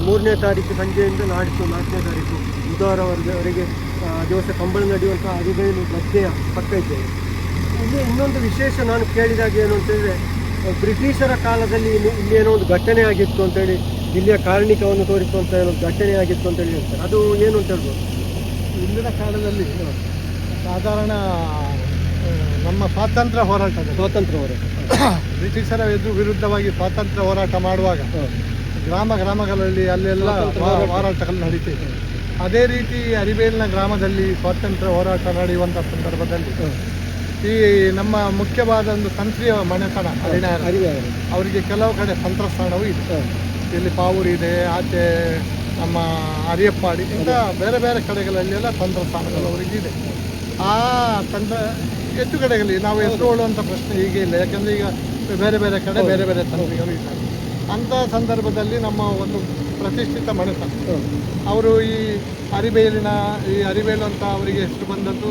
3ನೇ ತಾರೀಕು ಸಂಜೆಯಿಂದ ನಾಡಿದ್ದು 4ನೇ ತಾರೀಕು ಬುಧವಾರವರೆಗೆ ದಿವಸ ಕಂಬಳ ನಡೆಯುವಂಥ ಅರಿಬೇಲು ಗದ್ದೆಯ ಪಕ್ಕ ಇದ್ದೇವೆ. ಇಲ್ಲಿ ಇನ್ನೊಂದು ವಿಶೇಷ ನಾನು ಕೇಳಿದಾಗ ಏನು ಅಂತೇಳಿದ್ರೆ, ಬ್ರಿಟಿಷರ ಕಾಲದಲ್ಲಿ ಇಲ್ಲೇನೋ ಒಂದು ಘಟನೆ ಆಗಿತ್ತು ಅಂತೇಳಿ, ಇಲ್ಲಿಯ ಕಾರ್ಣಿಕವನ್ನು ತೋರಿಸುವಂಥ ಏನೋ ಘಟನೆ ಆಗಿತ್ತು ಅಂತೇಳಿ ಹೇಳ್ತಾರೆ. ಅದು ಏನು ಅಂತ ಹೇಳ್ಬೋದು? ಇಂದಿನ ಕಾಲದಲ್ಲಿ ಸಾಧಾರಣ ನಮ್ಮ ಸ್ವಾತಂತ್ರ್ಯ ಹೋರಾಟ ಬ್ರಿಟಿಷರ ವಿರುದ್ಧವಾಗಿ ಸ್ವಾತಂತ್ರ್ಯ ಹೋರಾಟ ಮಾಡುವಾಗ ಗ್ರಾಮಗಳಲ್ಲಿ ಅಲ್ಲೆಲ್ಲ ಹೋರಾಟಗಳು ನಡೀತಿದೆ. ಅದೇ ರೀತಿ ಅರಿಬೇಲಿನ ಗ್ರಾಮದಲ್ಲಿ ಸ್ವಾತಂತ್ರ್ಯ ಹೋರಾಟ ನಡೆಯುವಂಥ ಸಂದರ್ಭದಲ್ಲಿ ಈ ನಮ್ಮ ಮುಖ್ಯವಾದ ಒಂದು ತಂತ್ರಿಯ ಮನೆತನ ಅವರಿಗೆ ಕೆಲವು ಕಡೆ ತಂತ್ರಸ್ಥಾನವೂ ಇದೆ. ಇಲ್ಲಿ ಪಾವೂರು ಇದೆ, ಆಚೆ ನಮ್ಮ ಅರಿಯಪ್ಪಾಡಿ, ಇಂಥ ಬೇರೆ ಬೇರೆ ಕಡೆಗಳಲ್ಲೆಲ್ಲ ತಂತ್ರಸ್ಥಾನಗಳು ಅವರಿಗಿದೆ. ಆ ಹೆಚ್ಚು ಕಡೆಗಳಲ್ಲಿ ನಾವು ಹೆಸರುಕೊಳ್ಳುವಂಥ ಪ್ರಶ್ನೆ ಹೀಗೆ ಇಲ್ಲ, ಯಾಕಂದರೆ ಈಗ ಬೇರೆ ಬೇರೆ ಕಡೆ ಬೇರೆ ಬೇರೆ ತಂತ್ರಿಗಳು ಇದ್ದಾರೆ. ಅಂಥ ಸಂದರ್ಭದಲ್ಲಿ ನಮ್ಮ ಒಂದು ಪ್ರತಿಷ್ಠಿತ ಮನೆತನ ಅವರು ಈ ಅರಿಬೇಲು ಅಂತ ಅವರಿಗೆ ಹೆಸರು ಬಂದದ್ದು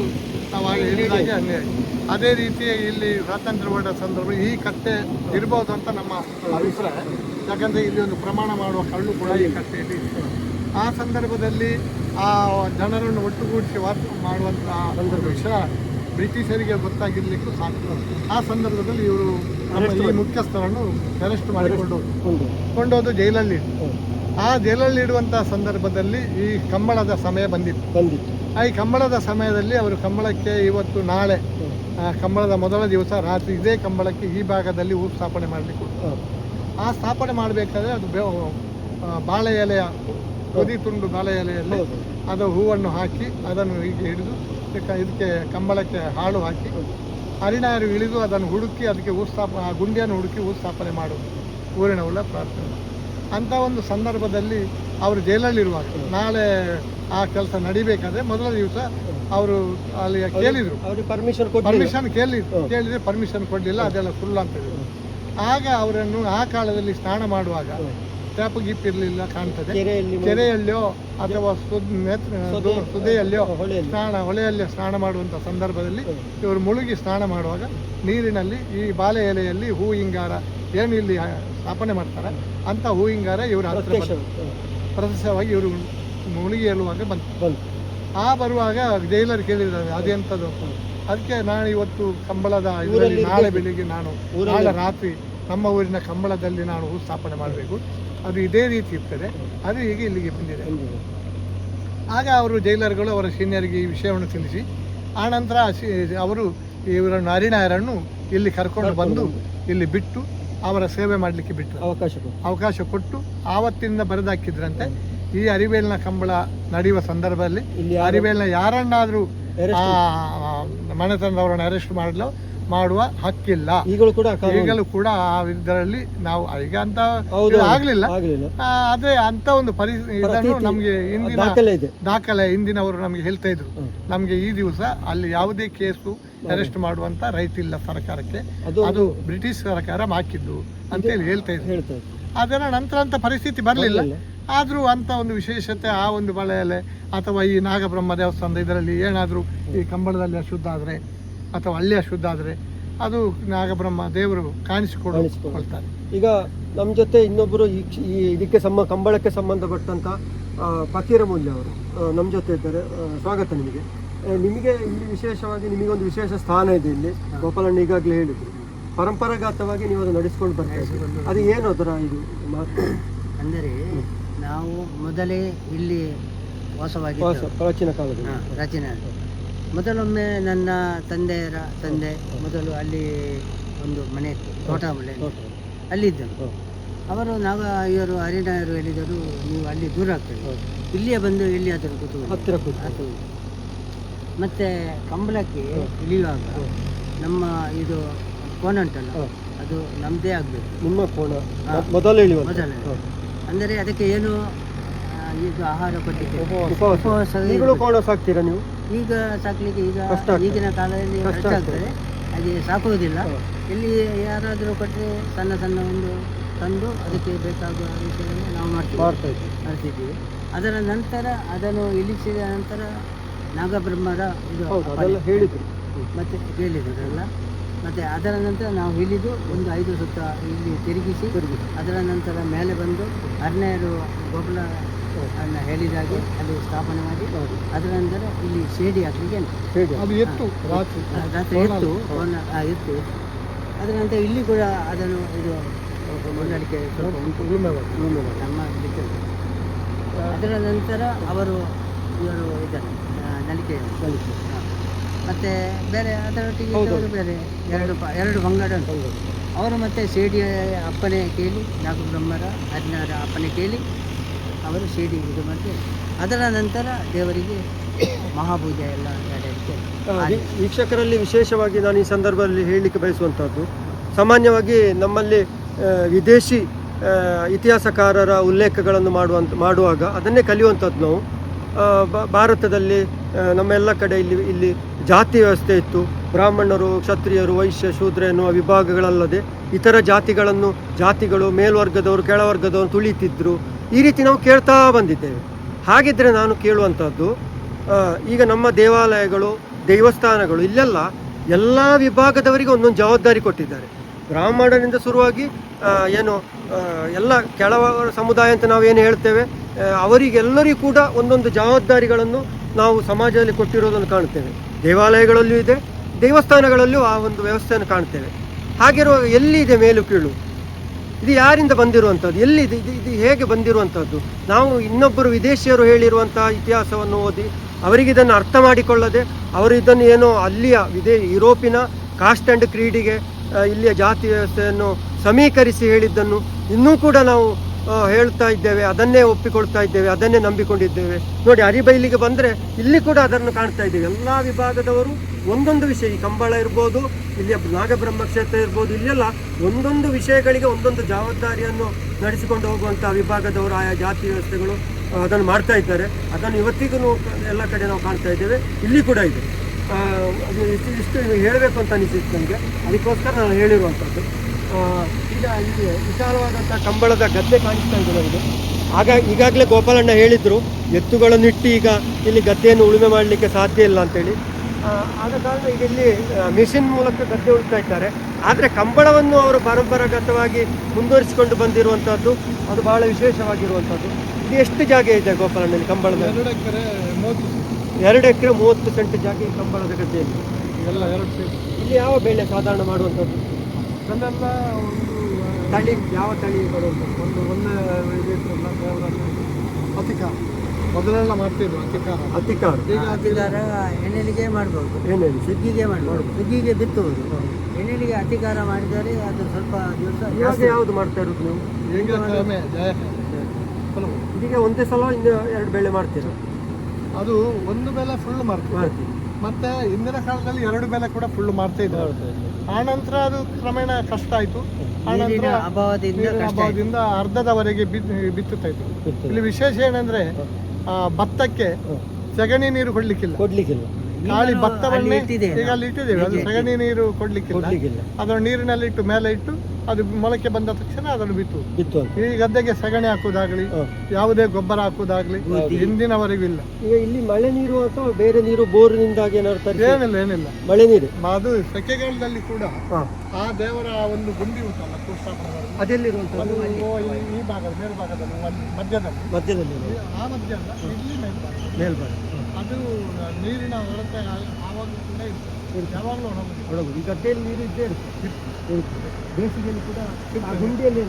ನಾವು ಹಾಗೆ ಹೇಳಿದಾಗೆ ಅನ್ಯಾಯ. ಅದೇ ರೀತಿ ಇಲ್ಲಿ ಸ್ವಾತಂತ್ರ್ಯ ಹೋರಾಟ ಸಂದರ್ಭ ಈ ಕಟ್ಟೆ ಇರ್ಬೋದು ಅಂತ ನಮ್ಮ ಅಭಿಪ್ರಾಯ. ಯಾಕಂದರೆ ಇಲ್ಲಿ ಒಂದು ಪ್ರಮಾಣ ಮಾಡುವ ಕಳ್ಳು ಕೂಡ ಈ ಕಟ್ಟೆಯಲ್ಲಿ ಇದೆ. ಆ ಸಂದರ್ಭದಲ್ಲಿ ಆ ಜನರನ್ನು ಒಟ್ಟುಗೂಡಿಸಿ ವಾಸ ಮಾಡುವಂಥ ಒಂದು ವಿಷಯ ಬ್ರಿಟಿಷರಿಗೆ ಗೊತ್ತಾಗಿರ್ಲಿಕ್ಕೂ ಸಾಕು. ಆ ಸಂದರ್ಭದಲ್ಲಿ ಇವರು ಈ ಮುಖ್ಯಸ್ಥರನ್ನು ಅರೆಸ್ಟ್ ಮಾಡಿಕೊಂಡು ಕೊಂಡೋದು ಜೈಲಲ್ಲಿ. ಆ ಜೈಲಲ್ಲಿ ಇಡುವಂಥ ಸಂದರ್ಭದಲ್ಲಿ ಈ ಕಂಬಳದ ಸಮಯ ಬಂದಿತ್ತು. ಈ ಕಂಬಳದ ಸಮಯದಲ್ಲಿ ಅವರು ಕಂಬಳಕ್ಕೆ ಇವತ್ತು ನಾಳೆ ಕಂಬಳದ ಮೊದಲ ದಿವಸ ರಾತ್ರಿ ಇದೇ ಕಂಬಳಕ್ಕೆ ಈ ಭಾಗದಲ್ಲಿ ಹೂ ಸ್ಥಾಪನೆ ಮಾಡಲಿಕ್ಕೆ. ಆ ಸ್ಥಾಪನೆ ಮಾಡಬೇಕಾದ್ರೆ ಅದು ಬಾಳೆ ಎಲೆಯ ತುಂಡು ಬಾಳೆ ಎಲೆಯಲ್ಲಿ ಅದು ಹೂವನ್ನು ಹಾಕಿ ಅದನ್ನು ಹೀಗೆ ಹಿಡಿದು ಇದಕ್ಕೆ ಕಂಬಳಕ್ಕೆ ಹಾಳು ಹಾಕಿ ಹರಿನಾಯರು ಇಳಿದು ಅದನ್ನು ಹುಡುಕಿ ಅದಕ್ಕೆ ಗುಂಡಿಯನ್ನು ಹುಡುಕಿ ಹೂ ಸ್ಥಾಪನೆ ಮಾಡೋದು ಊರಿನವಳ ಪ್ರಾರ್ಥನೆ. ಅಂಥ ಒಂದು ಸಂದರ್ಭದಲ್ಲಿ ಅವರು ಜೈಲಲ್ಲಿರುವಾಗ ನಾಳೆ ಆ ಕೆಲಸ ನಡಿಬೇಕಾದ್ರೆ ಮೊದಲ ದಿವಸ ಅವರು ಅಲ್ಲಿ ಕೇಳಿದರು, ಪರ್ಮಿಷನ್ ಕೇಳಿದ್ರೆ ಪರ್ಮಿಷನ್ ಕೊಡಲಿಲ್ಲ, ಅದೆಲ್ಲ ಸುಳ್ಳು ಅಂತ ಹೇಳಿದ್ರು. ಆಗ ಅವರನ್ನು ಆ ಕಾಲದಲ್ಲಿ ಸ್ನಾನ ಮಾಡುವಾಗ ಟ್ಯಾಪ್ ಗೀಪ್ ಇರಲಿಲ್ಲ ಕಾಣ್ತದೆ, ಕೆರೆಯಲ್ಲಿಯೋ ಅಥವಾ ಸುದೆಯಲ್ಲಿಯೋ ಹೊಳೆಯಲ್ಲಿ ಸ್ನಾನ ಮಾಡುವಂಥ ಸಂದರ್ಭದಲ್ಲಿ ಇವರು ಮುಳುಗಿ ಸ್ನಾನ ಮಾಡುವಾಗ ನೀರಿನಲ್ಲಿ ಈ ಬಾಳೆ ಎಲೆಯಲ್ಲಿ ಹೂ ಹಿಂಗಾರ ಏನು ಇಲ್ಲಿ ಸ್ಥಾಪನೆ ಮಾಡ್ತಾರೆ ಅಂಥ ಹೂ ಹಿಂಗಾರ ಇವರು ಪ್ರದೇಶವಾಗಿ ಇವರು ಮುಳುಗಿ ಹೇಳುವಾಗ ಬಂತು. ಆ ಬರುವಾಗ ಜೈಲರ್ ಕೇಳಿದ್ದಾರೆ ಅದೆಂಥದ್ದು. ಅದಕ್ಕೆ ನಾನು ಇವತ್ತು ಕಂಬಳದ ಇದರಲ್ಲಿ ನಾಳೆ ಬೆಳಿಗ್ಗೆ ನಾಳೆ ರಾತ್ರಿ ನಮ್ಮ ಊರಿನ ಕಂಬಳದಲ್ಲಿ ನಾನು ಹೂ ಸ್ಥಾಪನೆ ಮಾಡಬೇಕು, ಅದು ಇದೇ ರೀತಿ ಇರ್ತದೆ, ಅದು ಹೀಗೆ ಇಲ್ಲಿಗೆ ಬಂದಿದೆ. ಆಗ ಅವರು ಜೈಲರ್ಗಳು ಅವರ ಸೀನಿಯರ್ಗೆ ಈ ವಿಷಯವನ್ನು ತಿಳಿಸಿ ಆನಂತರ ಅವರು ಇವರನ್ನು ಹರಿನಾಯರನ್ನು ಇಲ್ಲಿ ಕರ್ಕೊಂಡು ಬಂದು ಇಲ್ಲಿ ಬಿಟ್ಟು ಅವರ ಸೇವೆ ಮಾಡಲಿಕ್ಕೆ ಬಿಟ್ಟರು, ಅವಕಾಶ ಕೊಟ್ಟು ಆವತ್ತಿನಿಂದ ಬರೆದಾಕಿದ್ರಂತೆ ಈ ಅರಿಬೇಲಿನ ಕಂಬಳ ನಡೆಯುವ ಸಂದರ್ಭದಲ್ಲಿ ಅರಿಬೇಲಿನ ಯಾರನ್ನಾದರೂ ಮನೆತನದವರನ್ನು ಅರೆಸ್ಟ್ ಮಾಡುವ ಹಕ್ಕಿಲ್ಲ. ಈಗಲೂ ಕೂಡ ಆ ಇದರಲ್ಲಿ ನಾವು ಈಗ ಅಂತ ಆಗ್ಲಿಲ್ಲ, ಆದ್ರೆ ಅಂತ ಒಂದು ಇದನ್ನು ನಮ್ಗೆ ದಾಖಲೆ ಹಿಂದಿನವರು ನಮ್ಗೆ ಹೇಳ್ತಾ ಇದ್ರು, ನಮ್ಗೆ ಈ ದಿವಸ ಅಲ್ಲಿ ಯಾವುದೇ ಕೇಸು ಅರೆಸ್ಟ್ ಮಾಡುವಂತ ರೈಟ್ ಇಲ್ಲ ಸರ್ಕಾರಕ್ಕೆ, ಅದು ಬ್ರಿಟಿಷ್ ಸರ್ಕಾರ ಹಾಕಿದ್ದು ಅಂತೇಳಿ ಹೇಳ್ತಾ ಇದ್ರು. ಅದರ ನಂತರ ಅಂತ ಪರಿಸ್ಥಿತಿ ಬರಲಿಲ್ಲ. ಆದರೂ ಅಂತ ಒಂದು ವಿಶೇಷತೆ ಆ ಒಂದು ಬಳೆಯಲೆ ಅಥವಾ ಈ ನಾಗಬ್ರಹ್ಮ ದೇವಸ್ಥಾನದ ಇದರಲ್ಲಿ ಏನಾದರೂ ಈ ಕಂಬಳದಲ್ಲಿ ಅಶುದ್ಧ ಆದರೆ ಅಥವಾ ಅಲ್ಲಿ ಅಶುದ್ಧ ಆದರೆ ಅದು ನಾಗಬ್ರಹ್ಮ ದೇವರು ಕಾಣಿಸಿಕೊಳ್ತಾರೆ. ಈಗ ನಮ್ಮ ಜೊತೆ ಇನ್ನೊಬ್ಬರು ಈ ಇದಕ್ಕೆ ಕಂಬಳಕ್ಕೆ ಸಂಬಂಧಪಟ್ಟಂತ ಫಕೀರ ಮೂಲ್ಯ ಅವರು ನಮ್ಮ ಜೊತೆ ಇದ್ದಾರೆ. ಸ್ವಾಗತ ನಿಮಗೆ. ನಿಮಗೆ ಇಲ್ಲಿ ವಿಶೇಷವಾಗಿ ನಿಮಗೊಂದು ವಿಶೇಷ ಸ್ಥಾನ ಇದೆ ಇಲ್ಲಿ. ಗೋಪಾಲಣ್ಣ ಈಗಾಗಲೇ ಹೇಳಿದ್ರು, ಪರಂಪರಾಗತವಾಗಿ ನೀವು ಅದನ್ನು ನಡೆಸ್ಕೊಂಡು ಬರ್ತಾ ಇದ್ದೀರಿ. ಅದು ಏನು ಅದರ ಇದು ಮಾತು ಅಂದರೆ ನಾವು ಮೊದಲೇ ಇಲ್ಲಿ ವಾಸವಾಗಿ ಪ್ರಾಚೀನ ಕಾಲದಲ್ಲಿ ರಚನೆ. ಮೊದಲೊಮ್ಮೆ ನನ್ನ ತಂದೆ ಮೊದಲು ಅಲ್ಲಿ ಒಂದು ಮನೆ ಇತ್ತು, ತೋಟ ಮನೆ ಅಲ್ಲಿದ್ದರು. ಅವರು ಇವರು ಹರಿನಾಯರು ಹೇಳಿದರು, ನೀವು ಅಲ್ಲಿ ದೂರ ಆಗ್ತದೆ, ಇಲ್ಲಿಯೇ ಬಂದು ಇಲ್ಲಿ ಅದನ್ನು ಹತ್ತಿರ ಕೂತು. ಮತ್ತು ಕಂಬಳಕ್ಕೆ ಇಳಿಯುವಾಗ ನಮ್ಮ ಇದು ಕೋಣ ಉಂಟಲ್ಲ, ಅದು ನಮ್ಮದೇ ಆಗಬೇಕು. ನಿಮ್ಮ ಕೋಣ ಮೊದಲು ಅಂದರೆ ಅದಕ್ಕೆ ಏನು ಈಗ ಆಹಾರ ಕೊಟ್ಟಿಗೆ ಕೋಣ ಸಾಕ್ತೀರಾ ನೀವು? ಈಗ ಸಾಕ್ಲಿಕ್ಕೆ ಈಗಿನ ಕಾಲದಲ್ಲಿ ಕಷ್ಟ ಆಗ್ತದೆ, ಹಾಗೆ ಸಾಕುವುದಿಲ್ಲ. ಇಲ್ಲಿ ಯಾರಾದರೂ ಕೊಟ್ಟರೆ ಸಣ್ಣ ಒಂದು ತಂದು ಅದಕ್ಕೆ ಬೇಕಾಗುವ ವಿಷಯವನ್ನು ನಾವು ಮಾಡ್ತಿದ್ದೀವಿ. ಅದರ ನಂತರ ಅದನ್ನು ಇಳಿಸಿದ ನಂತರ ನಾಗಬ್ರಹ್ಮರ ಇದು ಹೇಳಿದ್ರು ಮತ್ತೆ ಹೇಳಿದ್ರಲ್ಲ. ಮತ್ತು ಅದರ ನಂತರ ನಾವು ಇಳಿದು ಒಂದು 5 ಸುತ್ತ ಇಲ್ಲಿ ತಿರುಗಿಸಿ ಅದರ ನಂತರ ಮೇಲೆ ಬಂದು ಹರಿನಾಯರು ಗೋಪಾಲ ಅನ್ನ ಹೇಳಿದಾಗೆ ಅಲ್ಲಿ ಸ್ಥಾಪನೆ ಮಾಡಿ ಅದರ ನಂತರ ಇಲ್ಲಿ ಶೇಡಿ ಹಾಕಲಿಕ್ಕೆ ರಾತ್ರಿ ಎತ್ತು. ಅದರ ನಂತರ ಇಲ್ಲಿ ಕೂಡ ಅದನ್ನು ಇದು ಹೊಂದಾಣಿಕೆ ನಮ್ಮ ಅದರ ನಂತರ ಇವರು ಇದ್ದಾರೆ ನಲಿಕೆ. ಮತ್ತು ಬೇರೆ ಅದರೊಟ್ಟಿಗೆ ಬೇರೆ ಎರಡು ಬಂಗಾಡ ಉಂಟು. ಅವರು ಮತ್ತೆ ಶೇಡಿ ಅಪ್ಪನೆ ಕೇಳಿ ನಾಗಬ್ರಹ್ಮರ ಹರಿನಾಯರ ಅಪ್ಪನೆ ಕೇಳಿ ಅವರು ಶೇಡಿ ಇದು ಮಾಡಿ ಅದರ ನಂತರ ದೇವರಿಗೆ ಮಹಾಪೂಜೆ ಎಲ್ಲ ನಡೆಯಲಿಕ್ಕೆ. ವೀಕ್ಷಕರಲ್ಲಿ ವಿಶೇಷವಾಗಿ ನಾನು ಈ ಸಂದರ್ಭದಲ್ಲಿ ಹೇಳಲಿಕ್ಕೆ ಬಯಸುವಂಥದ್ದು, ಸಾಮಾನ್ಯವಾಗಿ ನಮ್ಮಲ್ಲಿ ವಿದೇಶಿ ಇತಿಹಾಸಕಾರರ ಉಲ್ಲೇಖಗಳನ್ನು ಮಾಡುವಾಗ ಅದನ್ನೇ ಕಲಿಯುವಂಥದ್ದು ನಾವು. ಭಾರತದಲ್ಲಿ ನಮ್ಮೆಲ್ಲ ಕಡೆ ಇಲ್ಲಿ ಜಾತಿ ವ್ಯವಸ್ಥೆ ಇತ್ತು. ಬ್ರಾಹ್ಮಣರು, ಕ್ಷತ್ರಿಯರು, ವೈಶ್ಯ, ಶೂದ್ರ ಎನ್ನುವ ವಿಭಾಗಗಳಲ್ಲದೆ ಇತರ ಜಾತಿಗಳು ಮೇಲ್ವರ್ಗದವರು ಕೆಳವರ್ಗದವರು ತುಳಿತಿದ್ರು. ಈ ರೀತಿ ನಾವು ಕೇಳ್ತಾ ಬಂದಿದ್ದೇವೆ. ಹಾಗಿದ್ದರೆ ನಾನು ಕೇಳುವಂಥದ್ದು, ಈಗ ನಮ್ಮ ದೇವಾಲಯಗಳು, ದೇವಸ್ಥಾನಗಳು ಇಲ್ಲೆಲ್ಲ ಎಲ್ಲ ವಿಭಾಗದವರಿಗೆ ಒಂದೊಂದು ಜವಾಬ್ದಾರಿ ಕೊಟ್ಟಿದ್ದಾರೆ. ಬ್ರಾಹ್ಮಣರಿಂದ ಶುರುವಾಗಿ ಎಲ್ಲ ಕೆಳವರ ಸಮುದಾಯ ಅಂತ ನಾವೇನು ಹೇಳ್ತೇವೆ, ಅವರಿಗೆಲ್ಲರಿಗೂ ಕೂಡ ಒಂದೊಂದು ಜವಾಬ್ದಾರಿಗಳನ್ನು ನಾವು ಸಮಾಜದಲ್ಲಿ ಕೊಟ್ಟಿರೋದನ್ನು ಕಾಣ್ತೇವೆ. ದೇವಾಲಯಗಳಲ್ಲೂ ಇದೆ, ದೇವಸ್ಥಾನಗಳಲ್ಲೂ ಆ ಒಂದು ವ್ಯವಸ್ಥೆಯನ್ನು ಕಾಣ್ತೇವೆ. ಹಾಗಿರುವಾಗ ಎಲ್ಲಿದೆ ಮೇಲು ಕೀಳು? ಇದು ಯಾರಿಂದ ಬಂದಿರುವಂಥದ್ದು? ಎಲ್ಲಿದೆ ಇದು ಹೇಗೆ ಬಂದಿರುವಂಥದ್ದು? ನಾವು ಇನ್ನೊಬ್ಬರು ವಿದೇಶಿಯರು ಹೇಳಿರುವಂಥ ಇತಿಹಾಸವನ್ನು ಓದಿ ಅವರಿಗೆ ಇದನ್ನು ಅರ್ಥ ಮಾಡಿಕೊಳ್ಳದೆ, ಅವರು ಇದನ್ನು ಏನೋ ಅಲ್ಲಿಯ ಯುರೋಪಿನ ಕಾಸ್ಟ್ ಆ್ಯಂಡ್ ಕ್ರೀಡಿಗೆ ಇಲ್ಲಿಯ ಜಾತಿ ವ್ಯವಸ್ಥೆಯನ್ನು ಸಮೀಕರಿಸಿ ಹೇಳಿದ್ದನ್ನು ಇನ್ನೂ ಕೂಡ ನಾವು ಹೇಳ್ತಾ ಇದ್ದೇವೆ, ಅದನ್ನೇ ಒಪ್ಪಿಕೊಳ್ತಾ ಇದ್ದೇವೆ, ಅದನ್ನೇ ನಂಬಿಕೊಂಡಿದ್ದೇವೆ. ನೋಡಿ, ಅರಿಬೈಲಿಗೆ ಬಂದರೆ ಇಲ್ಲಿ ಕೂಡ ಅದನ್ನು ಕಾಣ್ತಾ ಇದ್ದೇವೆ. ಎಲ್ಲ ವಿಭಾಗದವರು ಒಂದೊಂದು ವಿಷಯ, ಈ ಕಂಬಳ ಇರ್ಬೋದು, ಇಲ್ಲಿಯ ನಾಗಬ್ರಹ್ಮ ಕ್ಷೇತ್ರ ಇರ್ಬೋದು, ಇಲ್ಲೆಲ್ಲ ಒಂದೊಂದು ವಿಷಯಗಳಿಗೆ ಒಂದೊಂದು ಜವಾಬ್ದಾರಿಯನ್ನು ನಡೆಸಿಕೊಂಡು ಹೋಗುವಂಥ ವಿಭಾಗದವರು, ಆಯಾ ಜಾತಿ ವ್ಯವಸ್ಥೆಗಳು ಅದನ್ನು ಮಾಡ್ತಾ ಇದ್ದಾರೆ. ಅದನ್ನು ಇವತ್ತಿಗೂ ಎಲ್ಲ ಕಡೆ ನಾವು ಕಾಣ್ತಾ ಇದ್ದೇವೆ. ಇಲ್ಲಿ ಕೂಡ ಇದೆ. ಅದು ಇಷ್ಟು ಹೇಳಬೇಕು ಅಂತ ಅನಿಸಿತ್ತು ನನಗೆ, ಅದಕ್ಕೋಸ್ಕರ ನಾನು ಹೇಳಿರುವಂಥದ್ದು. ಈಗ ಇಲ್ಲಿ ವಿಶಾಲವಾದಂಥ ಕಂಬಳದ ಗದ್ದೆ ಕಾಣಿಸ್ತಾ ಇದೆ ನಮಗೆ. ಈಗಾಗಲೇ ಗೋಪಾಲಣ್ಣ ಹೇಳಿದರು, ಎತ್ತುಗಳನ್ನು ಇಟ್ಟು ಈಗ ಇಲ್ಲಿ ಗದ್ದೆಯನ್ನು ಉಳುಮೆ ಮಾಡಲಿಕ್ಕೆ ಸಾಧ್ಯ ಇಲ್ಲ ಅಂತೇಳಿ. ಆದ ಕಾರಣ ಈಗ ಇಲ್ಲಿ ಮಿಷಿನ್ ಮೂಲಕ ಗದ್ದೆ ಉಳ್ತಾ ಇದ್ದಾರೆ. ಆದರೆ ಕಂಬಳವನ್ನು ಅವರು ಪರಂಪರಾಗತವಾಗಿ ಮುಂದುವರಿಸಿಕೊಂಡು ಬಂದಿರುವಂಥದ್ದು ಅದು ಬಹಳ ವಿಶೇಷವಾಗಿರುವಂಥದ್ದು. ಇದು ಎಷ್ಟು ಜಾಗ ಇದೆ ಗೋಪಾಲಣ್ಣಲ್ಲಿ ಕಂಬಳದ? 2 ಎಕರೆ 30 ಸೆಂಟ್ ಜಾಗ ಈ ಕಂಬಳದ ಗದ್ದೆಯಲ್ಲಿ. ಇಲ್ಲಿ ಯಾವ ಬೆಳೆ ಸಾಧಾರಣ ಮಾಡುವಂಥದ್ದು? ತಳಿ ಯಾವ ತಳಿ ಬರುವಂಥದ್ದು? ಮೊದಲೆಲ್ಲ ಮಾಡ್ತಿದ್ರು ಅತಿಕಾರ. ಎಣ್ಣೆಲಿಗೆ ಮಾಡ್ಬೋದು, ಸುಗ್ಗಿಗೆ ಮಾಡ್ಬೋದು, ಸುಗ್ಗಿಗೆ ಬಿತ್ತುವುದು. ಎಣ್ಣೆಲಿಗೆ ಅತಿಕಾರ ಮಾಡಿದರೆ ಅದು ಸ್ವಲ್ಪ ದಿವಸ. ಯಾವುದು ಮಾಡ್ತಾ ಇರೋದು ನೀವು? ಇದೀಗ ಒಂದೇ ಸಲ ಇನ್ನು 2 ಬೆಳೆ ಮಾಡ್ತೀರಾ? ಅದು ಒಂದು ಬೆಲೆ ಫುಲ್ ಮಾಡ್ತೀವಿ. ಮತ್ತೆ ಹಿಂದಿನ ಕಾಲದಲ್ಲಿ 2 ಬೆಲೆ ಕೂಡ ಫುಲ್ ಮಾಡ್ತಾ ಇದ್ದಾರೆ. ಆನಂತರ ಅದು ಕ್ರಮೇಣ ಕಷ್ಟ ಆಯಿತು. ಆನಂತರ ಅಭಾವದಿಂದ ಅರ್ಧದವರೆಗೆ ಬಿತ್ತುತ್ತಾ ಇತ್ತು. ಇಲ್ಲಿ ವಿಶೇಷ ಏನಂದ್ರೆ ಭತ್ತಕ್ಕೆ ಸಗಣಿ ನೀರು ಕೊಡ್ಲಿಕ್ಕಿಲ್ಲ. ಖಾಲಿ ಭತ್ತವನ್ನೇ ಈಗ ಅಲ್ಲಿ ಇಟ್ಟಿದ್ದೇವೆ, ಅದು ಸಗಣಿ ನೀರು ಕೊಡ್ಲಿಕ್ಕಿಲ್ಲ. ಅದನ್ನು ನೀರಿನಲ್ಲಿ ಇಟ್ಟು ಮೇಲೆ ಇಟ್ಟು ಅದು ಮೊಳಕೆ ಬಂದ ತಕ್ಷಣ ಅದನ್ನು ಬಿತ್ತು. ಈ ಗದ್ದೆಗೆ ಸಗಣಿ ಹಾಕುವುದಾಗ್ಲಿ, ಯಾವುದೇ ಗೊಬ್ಬರ ಹಾಕುವುದಾಗ್ಲಿ ಹಿಂದಿನವರೆಗೂ ಇಲ್ಲ. ಈಗ ಇಲ್ಲಿ ಮಳೆ ನೀರು ಅಥವಾ ಬೇರೆ ನೀರು ಬೋರ್ನಿಂದ ಏನಿಲ್ಲ ಮಳೆ ನೀರು. ಅದು ಸೆಕೆಗಾಲದಲ್ಲಿ ಕೂಡ ಆ ದೇವರ ಒಂದು ಗುಂಡಿ ಉಂಟಲ್ಲ, ಅದೆಲ್ಲಿರುವಂಥದ್ದು? ಈ ಭಾಗದ ಮೇಲ್ಭಾಗದಲ್ಲಿ ಮಧ್ಯದಲ್ಲಿ ಆ ಮಧ್ಯ ಇಲ್ಲಿ ಮೇಲ್ಭಾಗ ಅದು ನೀರಿನ ಹೊರತೆ ಆವಾಗ ಕೂಡ ಇರ್ತದೆ, ಯಾವಾಗಲೂ ಒಳಗೋದು. ಈ ಗದ್ದೆಯಲ್ಲಿ ನೀರು ಇದ್ದೇ ಇರುತ್ತೆ. ಬೇಸಿಗೆಯಲ್ಲಿ ಕೂಡ ಆ ಗುಂಡಿಯಲ್ಲಿ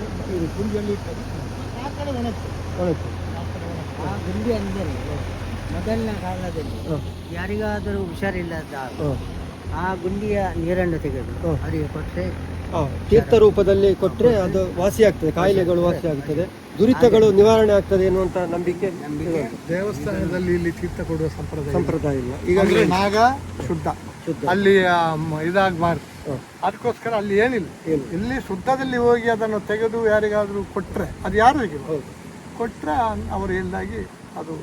ಗುಂಡಿಯಲ್ಲಿ ಇರ್ತದೆ, ಆ ಕಡೆ ಒಣಗ್ತದೆ. ಆ ಗುಂಡಿ ಅಂದರೆ ಮೊದಲಿನ ಕಾಲದಲ್ಲಿ ಯಾರಿಗಾದರೂ ಹುಷಾರಿಲ್ಲದ ಆ ಗುಂಡಿಯ ನೀರನ್ನು ತೆಗೆದು ಅವರಿಗೆ ಕೊಟ್ಟರೆ ತೀರ್ಥ ರೂಪದಲ್ಲಿ ಕೊಟ್ಟರೆ ಅದು ವಾಸಿ ಆಗ್ತದೆ, ಕಾಯಿಲೆಗಳು ವಾಸಿ ಆಗ್ತದೆ, ದುರಿತಗಳು ನಿವಾರಣೆ ಆಗ್ತದೆ ಎನ್ನುವಂತ ನಂಬಿಕೆ. ದೇವಸ್ಥಾನದಲ್ಲಿ ಇಲ್ಲಿ ತೀರ್ಥ ಕೊಡುವ ಸಂಪ್ರದಾಯ ಇಲ್ಲ. ಈಗ ನಾಗ ಶುದ್ಧ ಅಲ್ಲಿ ಇದಾಗಬಾರ್ದು, ಅದಕ್ಕೋಸ್ಕರ ಅಲ್ಲಿ ಏನಿಲ್ಲ. ಇಲ್ಲಿ ಶುದ್ಧದಲ್ಲಿ ಹೋಗಿ ಅದನ್ನು ತೆಗೆದು ಯಾರಿಗಾದ್ರೂ ಕೊಟ್ಟರೆ ಅದು ಯಾರಿಗೆ ಕೊಟ್ಟರೆ ಅವರು ಇಲ್ದಾಗಿ ಅದು.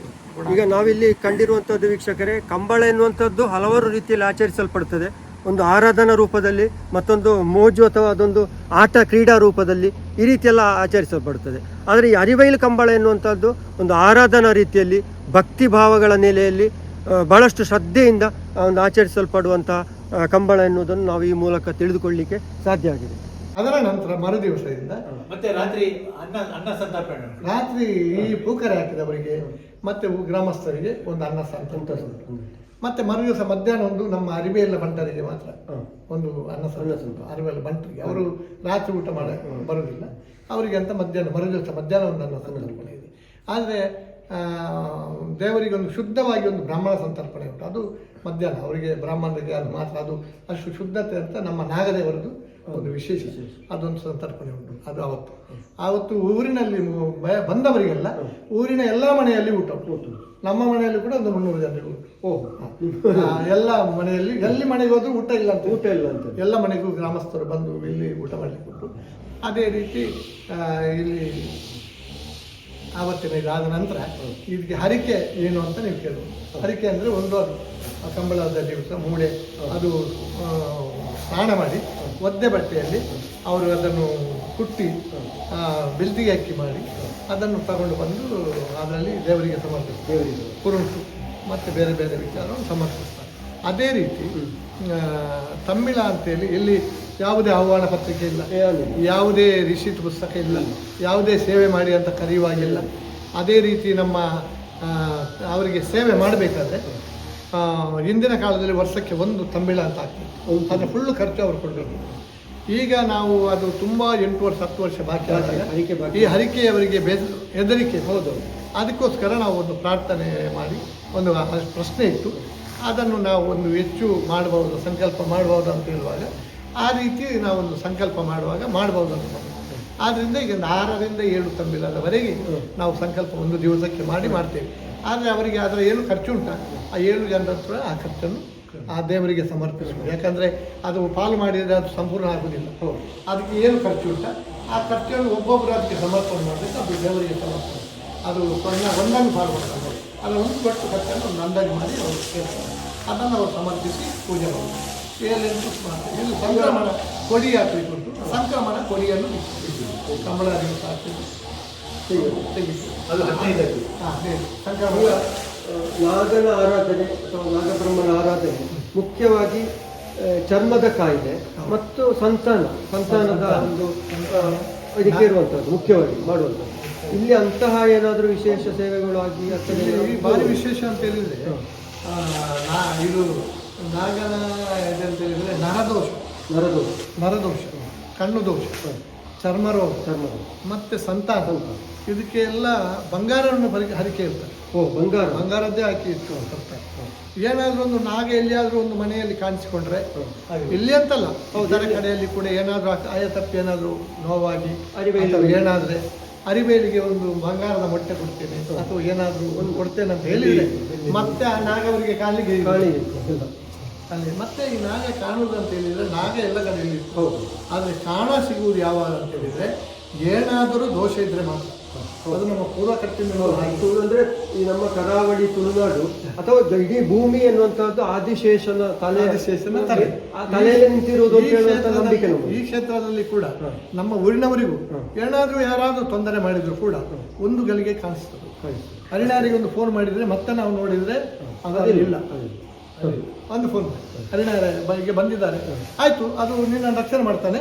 ಈಗ ನಾವಿಲ್ಲಿ ಕಂಡಿರುವಂಥದ್ದು ವೀಕ್ಷಕರೇ, ಕಂಬಳ ಎನ್ನುವಂಥದ್ದು ಹಲವಾರು ರೀತಿಯಲ್ಲಿ ಆಚರಿಸಲ್ಪಡ್ತದೆ. ಒಂದು ಆರಾಧನಾ ರೂಪದಲ್ಲಿ, ಮತ್ತೊಂದು ಮೋಜು ಅಥವಾ ಅದೊಂದು ಆಟ ಕ್ರೀಡಾ ರೂಪದಲ್ಲಿ, ಈ ರೀತಿಯೆಲ್ಲ ಆಚರಿಸಲ್ಪಡ್ತದೆ. ಆದರೆ ಈ ಅರಿವೈಲು ಕಂಬಳ ಎನ್ನುವಂಥದ್ದು ಒಂದು ಆರಾಧನಾ ರೀತಿಯಲ್ಲಿ, ಭಕ್ತಿ ಭಾವಗಳ ನೆಲೆಯಲ್ಲಿ ಬಹಳಷ್ಟು ಶ್ರದ್ಧೆಯಿಂದ ಒಂದು ಆಚರಿಸಲ್ಪಡುವಂಥ ಕಂಬಳ ಎನ್ನುವುದನ್ನು ನಾವು ಈ ಮೂಲಕ ತಿಳಿದುಕೊಳ್ಳಲಿಕ್ಕೆ ಸಾಧ್ಯ ಆಗಿದೆ. ಅದರ ನಂತರ ಮರುದಿವಸದಿಂದ ಮತ್ತೆ ರಾತ್ರಿ ಅನ್ನ ಸಂತರ್ಪಣೆ, ರಾತ್ರಿ ಈ ಪೂಕರೆ ಹಾಕಿದವರಿಗೆ ಮತ್ತೆ ಗ್ರಾಮಸ್ಥರಿಗೆ ಒಂದು ಅನ್ನ ಸಂತರ್ಪಣೆ, ಮತ್ತೆ ಮರುದಿವಸ ಮಧ್ಯಾಹ್ನ ಒಂದು ನಮ್ಮ ಅರಿವೆಲ್ಲ ಬಂಟರಿಗೆ ಮಾತ್ರ ಒಂದು ಅನ್ನ ಸಂತರ್ಪಣೆ. ಅರಿವೆಲ್ಲ ಬಂಟರಿಗೆ ಅವರು ರಾತ್ರಿ ಊಟ ಮಾಡ ಬರುವುದಿಲ್ಲ, ಅವರಿಗೆ ಅಂತ ಮಧ್ಯಾಹ್ನ ಮರುದಿವಸ ಮಧ್ಯಾಹ್ನ ಒಂದು ಅನ್ನ ಸಂತರ್ಪಣೆ ಇದೆ. ಆದರೆ ದೇವರಿಗೆ ಒಂದು ಶುದ್ಧವಾಗಿ ಒಂದು ಬ್ರಾಹ್ಮಣ ಸಂತರ್ಪಣೆ ಉಂಟು, ಅದು ಮಧ್ಯಾಹ್ನ ಅವರಿಗೆ ಬ್ರಾಹ್ಮಣರಿಗೆ ಅದು ಮಾತ್ರ, ಅದು ಅಷ್ಟು ಶುದ್ಧತೆ ಅಂತ ನಮ್ಮ ನಾಗದೇವರದು ಒಂದು ವಿಶೇಷ ಅದೊಂದು ಸಂತರ್ಪಣೆ ಉಂಟು. ಅದು ಆವತ್ತು ಊರಿನಲ್ಲಿ ಬಂದವರಿಗೆಲ್ಲ ಊರಿನ ಎಲ್ಲ ಮನೆಯಲ್ಲಿ ಊಟ ಉಂಟು. ನಮ್ಮ ಮನೆಯಲ್ಲಿ ಕೂಡ ಒಂದು 300 ಜನರಿಗೆ ಉಂಟು. ಎಲ್ಲ ಮನೆಯಲ್ಲಿ ಎಲ್ಲಿ ಮನೆಗೆ ಹೋದ್ರೂ ಊಟ ಇಲ್ಲ ಅಂತ ಎಲ್ಲ ಮನೆಗೂ ಗ್ರಾಮಸ್ಥರು ಬಂದು ಇಲ್ಲಿ ಊಟ ಮಾಡಲಿಕ್ಕೆ ಉಂಟು. ಅದೇ ರೀತಿ ಇಲ್ಲಿ ಆವತ್ತಿನ ಇದಾದ ನಂತರ ಇದಕ್ಕೆ ಹರಿಕೆ ಏನು ಅಂತ ನೀವು ಕೇಳ್ಬೋದು. ಹರಿಕೆ ಅಂದರೆ ಒಂದು ಅದು ಕಂಬಳದ ದಿವಸ ಮೂಡೆ ಅದು ಸ್ನಾನ ಮಾಡಿ ಒದ್ದೆ ಬಟ್ಟೆಯಲ್ಲಿ ಅವರು ಅದನ್ನು ಕುಟ್ಟಿ ಬಿಲ್ದಿಗೆ ಅಕ್ಕಿ ಮಾಡಿ ಅದನ್ನು ತಗೊಂಡು ಬಂದು ಅದರಲ್ಲಿ ದೇವರಿಗೆ ಸಮರ್ಪಿಸ್ತಾರೆ. ಕುರುಂಟು ಮತ್ತು ಬೇರೆ ಬೇರೆ ವಿಚಾರವನ್ನು ಸಮರ್ಪಿಸ್ತಾರೆ. ಅದೇ ರೀತಿ ತಮಿಳ ಅಂತೇಳಿ ಇಲ್ಲಿ ಯಾವುದೇ ಆಹ್ವಾನ ಪತ್ರಿಕೆ ಇಲ್ಲ, ಯಾವುದೇ ರಿಸಿಟ್ ಪುಸ್ತಕ ಇಲ್ಲ, ಯಾವುದೇ ಸೇವೆ ಮಾಡಿ ಅಂತ ಕರೆಯುವಾಗಿಲ್ಲ. ಅದೇ ರೀತಿ ನಮ್ಮ ಅವರಿಗೆ ಸೇವೆ ಮಾಡಬೇಕಾದ್ರೆ ಹಿಂದಿನ ಕಾಲದಲ್ಲಿ ವರ್ಷಕ್ಕೆ ಒಂದು ತಮಿಳ ಅಂತ ಆಗ್ತದೆ, ಅದನ್ನು ಫುಲ್ಲು ಖರ್ಚು ಅವರು ಕೊಡಬೇಕು. ಈಗ ನಾವು ಅದು ತುಂಬ 8 ವರ್ಷ 10 ವರ್ಷ ಬಾಕಿ ಆದಾಗ ಈ ಹರಿಕೆಯವರಿಗೆ ಹೆದರಿಕೆ ಹೌದು, ಅದಕ್ಕೋಸ್ಕರ ನಾವು ಒಂದು ಪ್ರಾರ್ಥನೆ ಮಾಡಿ ಒಂದು ಪ್ರಶ್ನೆ ಇಟ್ಟು ಅದನ್ನು ನಾವು ಒಂದು ಹೆಚ್ಚು ಮಾಡಬಹುದು, ಸಂಕಲ್ಪ ಮಾಡಬಹುದು ಅಂತ ಹೇಳುವಾಗ ಆ ರೀತಿ ನಾವೊಂದು ಸಂಕಲ್ಪ ಮಾಡುವಾಗ ಮಾಡಬಹುದು ಅಂತ. ಆದ್ದರಿಂದ ಈಗ 6 ರಿಂದ 7 ತಮಿಳದವರೆಗೆ ನಾವು ಸಂಕಲ್ಪ ಒಂದು ದಿವಸಕ್ಕೆ ಮಾಡ್ತೇವೆ. ಆದರೆ ಅವರಿಗೆ ಅದರ ಏನು ಖರ್ಚು ಉಂಟ ಆ 7 ಜನರ ಹತ್ರ ಆ ಖರ್ಚನ್ನು ಆ ದೇವರಿಗೆ ಸಮರ್ಪಿಸಬೇಕು. ಯಾಕಂದರೆ ಅದು ಪಾಲು ಮಾಡಿದರೆ ಅದು ಸಂಪೂರ್ಣ ಆಗುವುದಿಲ್ಲ. ಅದಕ್ಕೆ ಏನು ಖರ್ಚು ಉಂಟ ಆ ಖರ್ಚನ್ನು ಒಬ್ಬೊಬ್ಬರು ಅದಕ್ಕೆ ಸಮರ್ಪಣೆ ಮಾಡಬೇಕು. ಅದು ದೇವರಿಗೆ ಸಮರ್ಪಣೆ, ಅದು ಒಂದನ್ನು ಪಾಲು ಮಾಡ್ತಾರೆ. ಅದರ ಒಂದು ಕೊಟ್ಟು ಖರ್ಚನ್ನು ಒಂದು ಅಂದಾಜು ಮಾಡಿ ಅವರು ಕೇಳ್ತಾರೆ. ಅದನ್ನು ಅವರು ಸಮರ್ಪಿಸಿ ಪೂಜೆ ಮಾಡೋದು. ಇದು ಸಂಕ್ರಮಣ ಕೊಡಿ ಹಾಕಲಿಕ್ಕೆ ಉಂಟು. ಸಂಕ್ರಮಣ ಕೊಡಿಯನ್ನು ಕಂಬಳ ದಿವಸ ಹಾಕಿ ತೆಗಿತು. ಅದು 15ಕ್ಕೆ ಸಂಕ್ರಮಣ ನಾಗನ ಆರಾಧನೆ ಅಥವಾ ನಾಗಬ್ರಹ್ಮನ ಆರಾಧನೆ ಮುಖ್ಯವಾಗಿ ಚರ್ಮದ ಕಾಯಿಲೆ ಮತ್ತು ಸಂತಾನದ ಒಂದು ಇದಕ್ಕೆ ಇರುವಂಥದ್ದು ಮುಖ್ಯವಾಗಿ ಮಾಡುವಂಥದ್ದು. ಇಲ್ಲಿ ಅಂತಹ ಏನಾದರೂ ವಿಶೇಷ ಸೇವೆಗಳು ಆಗಿ ಭಾರಿ ವಿಶೇಷ ಅಂತ ಹೇಳಿದರೆ ಇದು ನಾಗನ ಇದಂತ ಹೇಳಿದರೆ ನರದೋಷ, ಕಣ್ಣು ದೋಷ, ಚರ್ಮರೋಗ ಮತ್ತು ಸಂತಾನ, ಇದಕ್ಕೆಲ್ಲ ಬಂಗಾರವನ್ನು ಹರಿಕೆ ಇರ್ತಾರೆ. ಬಂಗಾರದ್ದೇ ಹಾಕಿ ಇಟ್ಟು ತರ್ತಾರೆ. ಏನಾದರೂ ಒಂದು ನಾಗ ಎಲ್ಲಿಯಾದರೂ ಒಂದು ಮನೆಯಲ್ಲಿ ಕಾಣಿಸಿಕೊಂಡ್ರೆ ಇಲ್ಲಿ ಅಂತಲ್ಲ ಇತರ ಕಡೆಯಲ್ಲಿ ಕೂಡ ಏನಾದರೂ ಆಯತಪ್ಪಿ ಏನಾದರೂ ನೋವಾಗಿ ಏನಾದರೆ ಅರಿಬೇಲಿಗೆ ಒಂದು ಬಂಗಾರದ ಮೊಟ್ಟೆ ಕೊಡ್ತೇನೆ ಅಥವಾ ಏನಾದರೂ ಒಂದು ಕೊಡ್ತೇನೆ ಅಂತ ಹೇಳಿದರೆ ಮತ್ತೆ ಆ ನಾಗವರಿಗೆ ಕಾಲಿಗೆ ಅಲ್ಲಿ ಮತ್ತೆ ಈ ನಾಗ ಕಾಣುವುದು ಅಂತ ಹೇಳಿದರೆ ನಾಗ ಎಲ್ಲ ಕಡೆಯಲ್ಲಿ ಆದರೆ ಕಾಣ ಸಿಗುವುದು ಯಾವಾಗ ಅಂತ ಹೇಳಿದರೆ ಏನಾದರೂ ದೋಷ ಇದ್ದರೆ ಮಾತ್ರ. ಅದು ನಮ್ಮ ಪೂರ್ವ ಕಟ್ಟಿನ ಅಂದರೆ ಈ ನಮ್ಮ ಕರಾವಳಿ ತುಳುನಾಡು ಅಥವಾ ಇಡೀ ಭೂಮಿ ಎನ್ನುವಂಥದ್ದು ಆದಿಶೇಷನ ತಲೆಯಲ್ಲಿ ನಿಂತಿರುವುದು ನಂಬಿಕೆ. ಈ ಕ್ಷೇತ್ರದಲ್ಲಿ ಕೂಡ ನಮ್ಮ ಊರಿನವರಿಗೂ ಏನಾದರೂ ಯಾರಾದರೂ ತೊಂದರೆ ಮಾಡಿದ್ರು ಕೂಡ ಒಂದು ಗಳಿಗೆ ಕಾಣಿಸ್ತದೆ. ಹರಿಣಾರಿಗೆ ಒಂದು ಫೋನ್ ಮಾಡಿದರೆ ಮತ್ತೆ ನಾವು ನೋಡಿದರೆ ಅದರಲ್ಲಿ ಒಂದು ಫೋನ್ ಹರಿಣಾರ ಬಗ್ಗೆ ಬಂದಿದ್ದಾರೆ, ಆಯ್ತು ಅದು ನಿನ್ನ ರಕ್ಷಣೆ ಮಾಡ್ತಾನೆ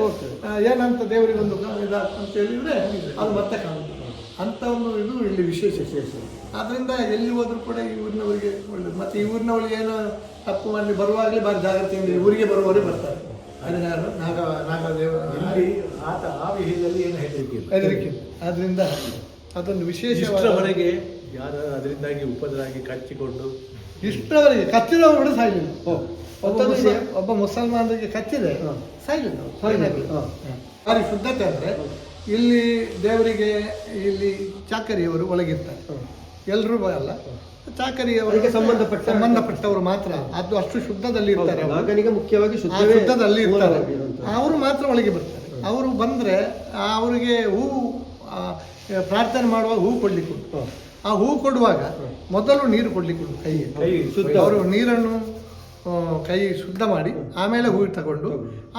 ಏನಂತ ದೇವರಿಗೊಂದು ಅಂತ ಹೇಳಿದರೆ ಅದು ಮತ್ತೆ ಕಾಣುತ್ತೆ. ಅಂತ ಒಂದು ಇದು ಇಲ್ಲಿ ವಿಶೇಷ. ಆದ್ದರಿಂದ ಎಲ್ಲಿ ಹೋದ್ರೂ ಕೂಡ ಈ ಊರಿನವರಿಗೆ ಒಳ್ಳೆಯದು. ಮತ್ತು ಈ ಊರಿನವರಿಗೆ ಏನೋ ತಪ್ಪು ಮಾಡಿ ಬರುವಾಗಲೇ ಭಾರಿ ಜಾಗ್ರತೆಯಿಂದ ಈ ಊರಿಗೆ ಬರುವವರೇ ಬರ್ತಾರೆ. ಅದನ್ನ ನಾಗದೇವ ಇಲ್ಲಿ ಆತ ಆ ವಿಷಯದಲ್ಲಿ ಏನು ಹೆದರಿಕೆ. ಆದ್ದರಿಂದ ಅದೊಂದು ವಿಶೇಷವರೆಗೆ ಯಾರು ಅದರಿಂದಾಗಿ ಉಪದ್ರಾಗಿ ಕಚ್ಚಿಕೊಂಡು ಇಷ್ಟರವರೆಗೆ ಕಚ್ಚಿದವರು ಕೂಡ ಸಾಯಲಿಲ್ಲ. ಒಬ್ಬ ಮುಸಲ್ಮಾನರಿಗೆ ಕಚ್ಚಿದೆ ಸಾಯಲಿಲ್ಲ. ಭಾರಿ ಶುದ್ಧತೆ ಅಂದರೆ ಇಲ್ಲಿ ದೇವರಿಗೆ ಇಲ್ಲಿ ಚಾಕರಿಯವರು ಒಳಗಿರ್ತಾರೆ, ಎಲ್ಲರೂ ಅಲ್ಲ, ಚಾಕರಿಯವರಿಗೆ ಸಂಬಂಧಪಟ್ಟವರು ಮಾತ್ರ. ಅದು ಅಷ್ಟು ಶುದ್ಧದಲ್ಲಿ ಇರ್ತಾರೆ, ಮುಖ್ಯವಾಗಿ ಶುದ್ಧದಲ್ಲಿ ಇರ್ತಾರೆ. ಅವರು ಮಾತ್ರ ಒಳಗೆ ಬರ್ತಾರೆ. ಅವರು ಬಂದರೆ ಅವರಿಗೆ ಹೂ ಪ್ರಾರ್ಥನೆ ಮಾಡುವಾಗ ಹೂ ಕೊಡ್ಲಿಕ್ಕೆ ಉಂಟು. ಆ ಹೂ ಕೊಡುವಾಗ ಮೊದಲು ನೀರು ಕೊಡ್ಲಿಕ್ಕೆ ಉಂಟು ಕೈಗೆ. ಅವರು ನೀರನ್ನು ಕೈ ಶುದ್ಧ ಮಾಡಿ ಆಮೇಲೆ ಹೂ ತಗೊಂಡು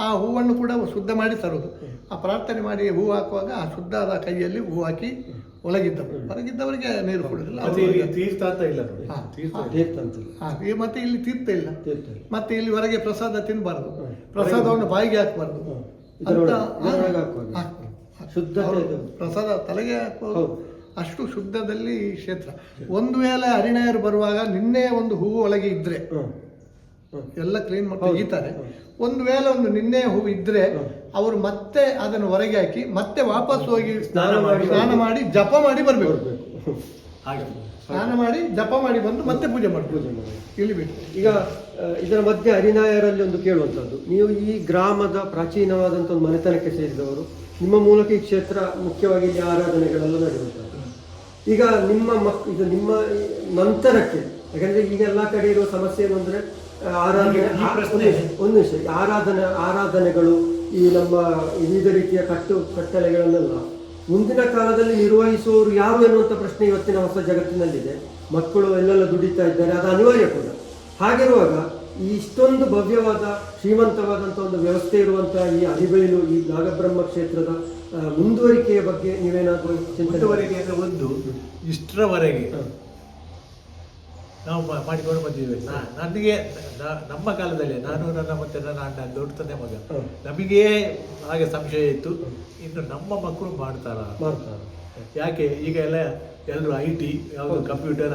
ಆ ಹೂವನ್ನು ಕೂಡ ಶುದ್ಧ ಮಾಡಿ ತರೋದು. ಆ ಪ್ರಾರ್ಥನೆ ಮಾಡಿ ಹೂ ಹಾಕುವಾಗ ಆ ಶುದ್ಧದ ಕೈಯಲ್ಲಿ ಹೂ ಹಾಕಿ ಹೊರಗಿದ್ದವರಿಗೆ ನೀರು ಕೊಡುದಿಲ್ಲ. ಮತ್ತೆ ಇಲ್ಲಿ ತೀರ್ಥ ಇಲ್ಲ. ಮತ್ತೆ ಇಲ್ಲಿ ಹೊರಗೆ ಪ್ರಸಾದ ತಿನ್ನಬಾರ್ದು, ಪ್ರಸಾದವನ್ನು ಬಾಯಿಗೆ ಹಾಕಬಾರ್ದು, ಪ್ರಸಾದ ತಲೆಗೆ ಹಾಕಬಹುದು. ಅಷ್ಟು ಶುದ್ಧದಲ್ಲಿ ಈ ಕ್ಷೇತ್ರ. ಒಂದು ವೇಳೆ ಹರಿಣಯರು ಬರುವಾಗ ನಿನ್ನೆ ಒಂದು ಹೂವು ಒಳಗೆ ಇದ್ರೆ ಎಲ್ಲ ಕ್ಲೀನ್ ಮಾಡಿ ತೆಗಿತಾರೆ. ಒಂದು ವೇಳೆ ಒಂದು ನಿನ್ನೆ ಹೂವು ಇದ್ರೆ ಅವರು ಮತ್ತೆ ಅದನ್ನು ಹೊರಗೆ ಹಾಕಿ ಮತ್ತೆ ವಾಪಸ್ ಹೋಗಿ ಸ್ನಾನ ಮಾಡಿ ಜಪ ಮಾಡಿ ಬರಬೇಕು. ಸ್ನಾನ ಮಾಡಿ ಜಪ ಮಾಡಿ ಬಂದು ಮತ್ತೆ ಪೂಜೆ ಮಾಡ್ಬೋದು ಇಲ್ಲಿ ಬಿಟ್ಟು. ಈಗ ಇದರ ಮಧ್ಯೆ ಹರಿನಾಯರಲ್ಲಿ ಒಂದು ಕೇಳುವಂಥದ್ದು, ನೀವು ಈ ಗ್ರಾಮದ ಪ್ರಾಚೀನವಾದಂಥ ಒಂದು ಮನೆತನಕ್ಕೆ ಸೇರಿದವರು, ನಿಮ್ಮ ಮೂಲಕ ಈ ಕ್ಷೇತ್ರ ಮುಖ್ಯವಾಗಿ ಇಲ್ಲಿ ಆರಾಧನೆಗಳೆಲ್ಲ ನಡೆಯುವಂಥದ್ದು. ಈಗ ಇದು ನಿಮ್ಮ ನಂತರಕ್ಕೆ, ಯಾಕಂದರೆ ಈಗ ಎಲ್ಲ ಕಡೆ ಇರುವ ಸಮಸ್ಯೆ ಏನು ಅಂದರೆ ಒಂದು ವಿಷಯ ಆರಾಧನೆಗಳು, ಈ ನಮ್ಮ ವಿವಿಧ ರೀತಿಯ ಕಟ್ಟಳೆಗಳನ್ನೆಲ್ಲ ಮುಂದಿನ ಕಾಲದಲ್ಲಿ ನಿರ್ವಹಿಸುವವರು ಯಾರು ಎನ್ನುವಂಥ ಪ್ರಶ್ನೆ ಇವತ್ತಿನ ಹೊಸ ಜಗತ್ತಿನಲ್ಲಿದೆ. ಮಕ್ಕಳು ಎಲ್ಲೆಲ್ಲ ದುಡಿತಾ ಇದ್ದಾರೆ, ಅದು ಅನಿವಾರ್ಯ ಕೂಡ. ಹಾಗಿರುವಾಗ ಈ ಇಷ್ಟೊಂದು ಭವ್ಯವಾದ ಶ್ರೀಮಂತವಾದಂಥ ಒಂದು ವ್ಯವಸ್ಥೆ ಇರುವಂಥ ಈ ಅಲಿಬೈಲು, ಈ ನಾಗಬ್ರಹ್ಮ ಕ್ಷೇತ್ರದ ಮುಂದುವರಿಕೆಯ ಬಗ್ಗೆ ನೀವೇನಾದರೂ ಮುಂದುವರಿಕೆ ಅಂದರೆ ಒಂದು ಇಷ್ಟರವರೆಗೆ ನಾವು ಮಾಡಿಕೊಂಡು ಬಂದಿದ್ದೇವೆ. ನನಗೆ ನಮ್ಮ ಕಾಲದಲ್ಲಿ ನಾನು ಮತ್ತೆ ನನ್ನ ಅಣ್ಣ ದೊಡ್ಡ ತಂದೆ ಮಗ ನಮಗೆ ಹಾಗೆ ಸಂಶಯ ಇತ್ತು, ಇನ್ನು ನಮ್ಮ ಮಕ್ಕಳು ಮಾಡ್ತಾರಾ. ಯಾಕೆ ಈಗ ಎಲ್ಲರೂ IT, ಯಾವುದು ಕಂಪ್ಯೂಟರ್,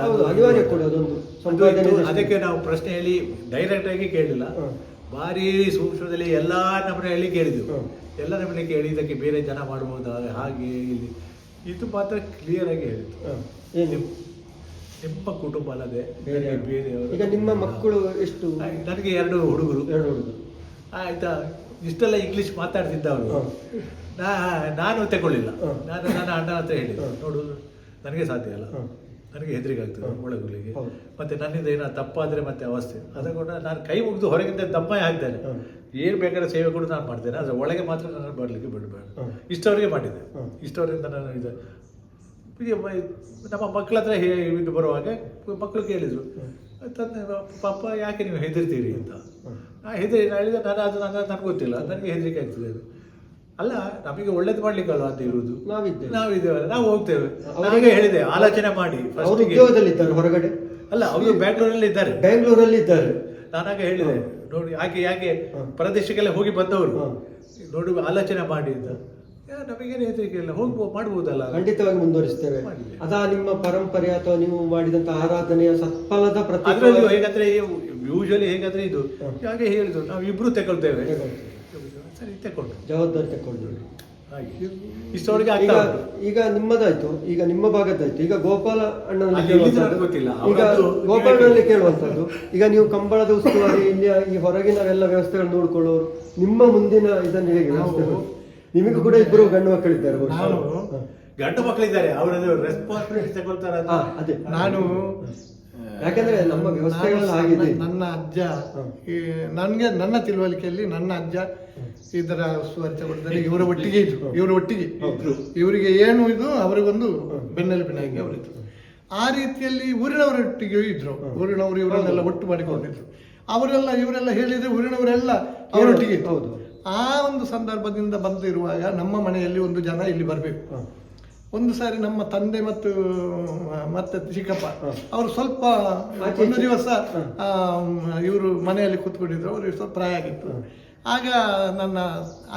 ಅದಕ್ಕೆ ನಾವು ಪ್ರಶ್ನೆಯಲ್ಲಿ ಡೈರೆಕ್ಟ್ ಆಗಿ ಕೇಳಿಲ್ಲ, ಭಾರಿ ಸೂಕ್ಷ್ಮದಲ್ಲಿ ಎಲ್ಲ ನಮ್ಮನೆಯಲ್ಲಿ ಕೇಳಿದೆವು. ಎಲ್ಲ ನಮ್ಮನೆ ಕೇಳಿ ಇದಕ್ಕೆ ಬೇರೆ ಜನ ಮಾಡ್ಬೋದಾ ಹಾಗೆ ಇಲ್ಲಿ, ಇದು ಮಾತ್ರ ಕ್ಲಿಯರ್ ಆಗಿ ಹೇಳಿತ್ತು. ನಿಮ್ಮ ಕುಟುಂಬ ಅಲ್ಲದೆ ಬೇರೆಯವರು. ಈಗ ನಿಮ್ಮ ಮಕ್ಕಳು ಎಷ್ಟು? ನನಗೆ 2 ಹುಡುಗರು. ಆಯ್ತಾ, ಇಷ್ಟೆಲ್ಲ ಇಂಗ್ಲೀಷ್ ಮಾತಾಡ್ತಿದ್ದವರು. ನಾನು ತಗೊಳ್ಳಿಲ್ಲ. ನಾನು ನನ್ನ ಅಣ್ಣ ಹತ್ರ ಹೇಳಿದ್ದೆ, ನೋಡು ನನಗೆ ಸಾಧ್ಯ ಅಲ್ಲ, ನನಗೆ ಹೆದರಿಕೆ ಆಗ್ತದೆ ಒಳಗುಲಿಗೆ, ಮತ್ತೆ ನನ್ನಿಂದ ಏನಾದ್ರು ತಪ್ಪಾದರೆ ಮತ್ತೆ ಅವಸ್ಥೆ. ಅದಕ್ಕೊಂಡ ನಾನು ಕೈ ಮುಗಿದು ಹೊರಗಿಂದ ದಮ್ಮ ಹಾಕ್ತೇನೆ, ಏನು ಬೇಕಾದ್ರೆ ಸೇವೆ ಕೂಡ ನಾನು ಮಾಡ್ತೇನೆ, ಆದರೆ ಒಳಗೆ ಮಾತ್ರ ನಾನು ಬರಲಿಕ್ಕೆ ಬಿಡಬೇಡ. ಇಷ್ಟವರೆಗೆ ಮಾಡಿದ್ದೆ. ಇಷ್ಟವರೆಯಿಂದ ನಾನು ಇದು ನಮ್ಮ ಮಕ್ಕಳ ಹತ್ರ ಇದು ಬರುವಾಗ ಮಕ್ಕಳು ಕೇಳಿದರು, ತಂದೆ ಪಾಪ ಯಾಕೆ ನೀವು ಹೆದರ್ತೀರಿ ಅಂತ. ನಾನು ಹೇಳಿದೆ, ನನಗೆ ಗೊತ್ತಿಲ್ಲ, ನನಗೆ ಹೆದರಿಕೆ ಆಗ್ತದೆ. ಅದು ಅಲ್ಲ, ನಮಗೆ ಒಳ್ಳೇದು ಮಾಡ್ಲಿಕ್ಕಲ್ವ ಅಂತ ಇರುವುದು. ನಾವಿದ್ದೇವಲ್ಲ, ನಾವು ಹೋಗ್ತೇವೆ. ನನಗೆ ಹೇಳಿದೆ, ಆಲೋಚನೆ ಮಾಡಿ. ಹೊರಗಡೆ ಅಲ್ಲ, ಅವರು ಬ್ಯಾಂಗ್ಳೂರಲ್ಲಿ ಇದ್ದಾರೆ. ನಾನಾಗ ಹೇಳಿದೆ, ನೋಡಿ ಯಾಕೆ ಪ್ರದೇಶಕ್ಕೆಲ್ಲ ಹೋಗಿ ಬಂದವರು, ನೋಡಿ ಆಲೋಚನೆ ಮಾಡಿ ಅಂತ. ನಮಗೇನು ಹೆದರಿಕೆ ಇಲ್ಲ, ಮಾಡ್ಬೋದಲ್ಲ. ಖಂಡಿತವಾಗಿ ಮುಂದುವರಿಸ್ತೇವೆ. ಅದಾ ನಿಮ್ಮ ಪರಂಪರೆ ಅಥವಾ ನೀವು ಮಾಡಿದಂತ ಆರಾಧನೆಯ ಸತ್ಫಲದ ಪ್ರತಿ. ಹೇಗಂದ್ರೆ ಯೂಶಲಿ ಹೇಗಂದ್ರೆ ಇದು ಹಾಗೆ ಹೇಳಿದ್ರು, ನಾವು ಇಬ್ರು ತಗೊಳ್ತೇವೆ, ಸರಿ ತಗೊಂಡು ಜವಾಬ್ದಾರಿ ತಗೊಂಡು ಇಷ್ಟೊಳಗೆ ಈಗ ನಿಮ್ಮದಾಯ್ತು, ಈಗ ನಿಮ್ಮ ಭಾಗದ್ದಾಯ್ತು. ಈಗ ಗೋಪಾಲ ಅಣ್ಣನಲ್ಲಿ ಗೊತ್ತಿಲ್ಲ, ಈಗ ಗೋಪಾಲನಲ್ಲಿ ಕೇಳುವಂಥದ್ದು, ಈಗ ನೀವು ಕಂಬಳದ ಉಸ್ತುವಾರಿ, ಇಲ್ಲಿ ಈ ಹೊರಗಿನವೆಲ್ಲ ವ್ಯವಸ್ಥೆಗಳು ನೋಡ್ಕೊಳ್ಳೋರು, ನಿಮ್ಮ ಮುಂದಿನ ಇದನ್ನು ಹೇಗೆ ವ್ಯವಸ್ಥೆ? ನಿಮಗೂ ಕೂಡ 2 ಗಂಡು ಮಕ್ಕಳಿದ್ದಾರೆ. ಗಂಡು ಮಕ್ಕಳಿದ್ದಾರೆ, ಅವರದ್ದು ರೆಸ್ಪಾನ್ಸಿಬಿಲಿಟಿ ತಗೊಳ್ತಾರೆ. ಅದೇ ನಾನು ಯಾಕಂದ್ರೆ ನಮ್ಮ ವ್ಯವಸ್ಥೆಗಳಲ್ಲಿ ಆಗಿದೆ. ನನ್ನ ಅಜ್ಜ, ನನ್ನ ತಿಳುವಳಿಕೆಯಲ್ಲಿ ನನ್ನ ಅಜ್ಜ ಇದರ ಉಸ್ತುವಾರಿ ತಗೊಳ್ತಾರೆ. ಇವರ ಒಟ್ಟಿಗೆ ಇವರಿಗೆ ಏನು ಇದು ಅವರಿಗೊಂದು ಬೆನ್ನೆಲುಬಿನಾಗಿ ಅವರಿದ್ರು. ಆ ರೀತಿಯಲ್ಲಿ ಊರಿನವರೊಟ್ಟಿಗೆ ಇದ್ರು. ಊರಿನವರು ಇವರನ್ನೆಲ್ಲ ಒಟ್ಟು ಮಾಡಿಕೊಂಡಿದ್ರು. ಇವರೆಲ್ಲ ಹೇಳಿದ್ರೆ ಊರಿನವರೆಲ್ಲ ಅವರೊಟ್ಟಿಗೆ. ಆ ಒಂದು ಸಂದರ್ಭದಿಂದ ಬಂದಿರುವಾಗ ನಮ್ಮ ಮನೆಯಲ್ಲಿ ಒಂದು ಜನ ಇಲ್ಲಿ ಬರಬೇಕು. ಒಂದು ಸಾರಿ ನಮ್ಮ ತಂದೆ ಮತ್ತೆ ಚಿಕ್ಕಪ್ಪ ಅವರು ಸ್ವಲ್ಪ ಒಂದು ದಿವಸ ಇವರು ಮನೆಯಲ್ಲಿ ಕೂತ್ಕೊಂಡಿದ್ರು. ಅವ್ರಿಗೆ ಸ್ವಲ್ಪ ಪ್ರಾಯ ಆಗಿತ್ತು. ಆಗ ನನ್ನ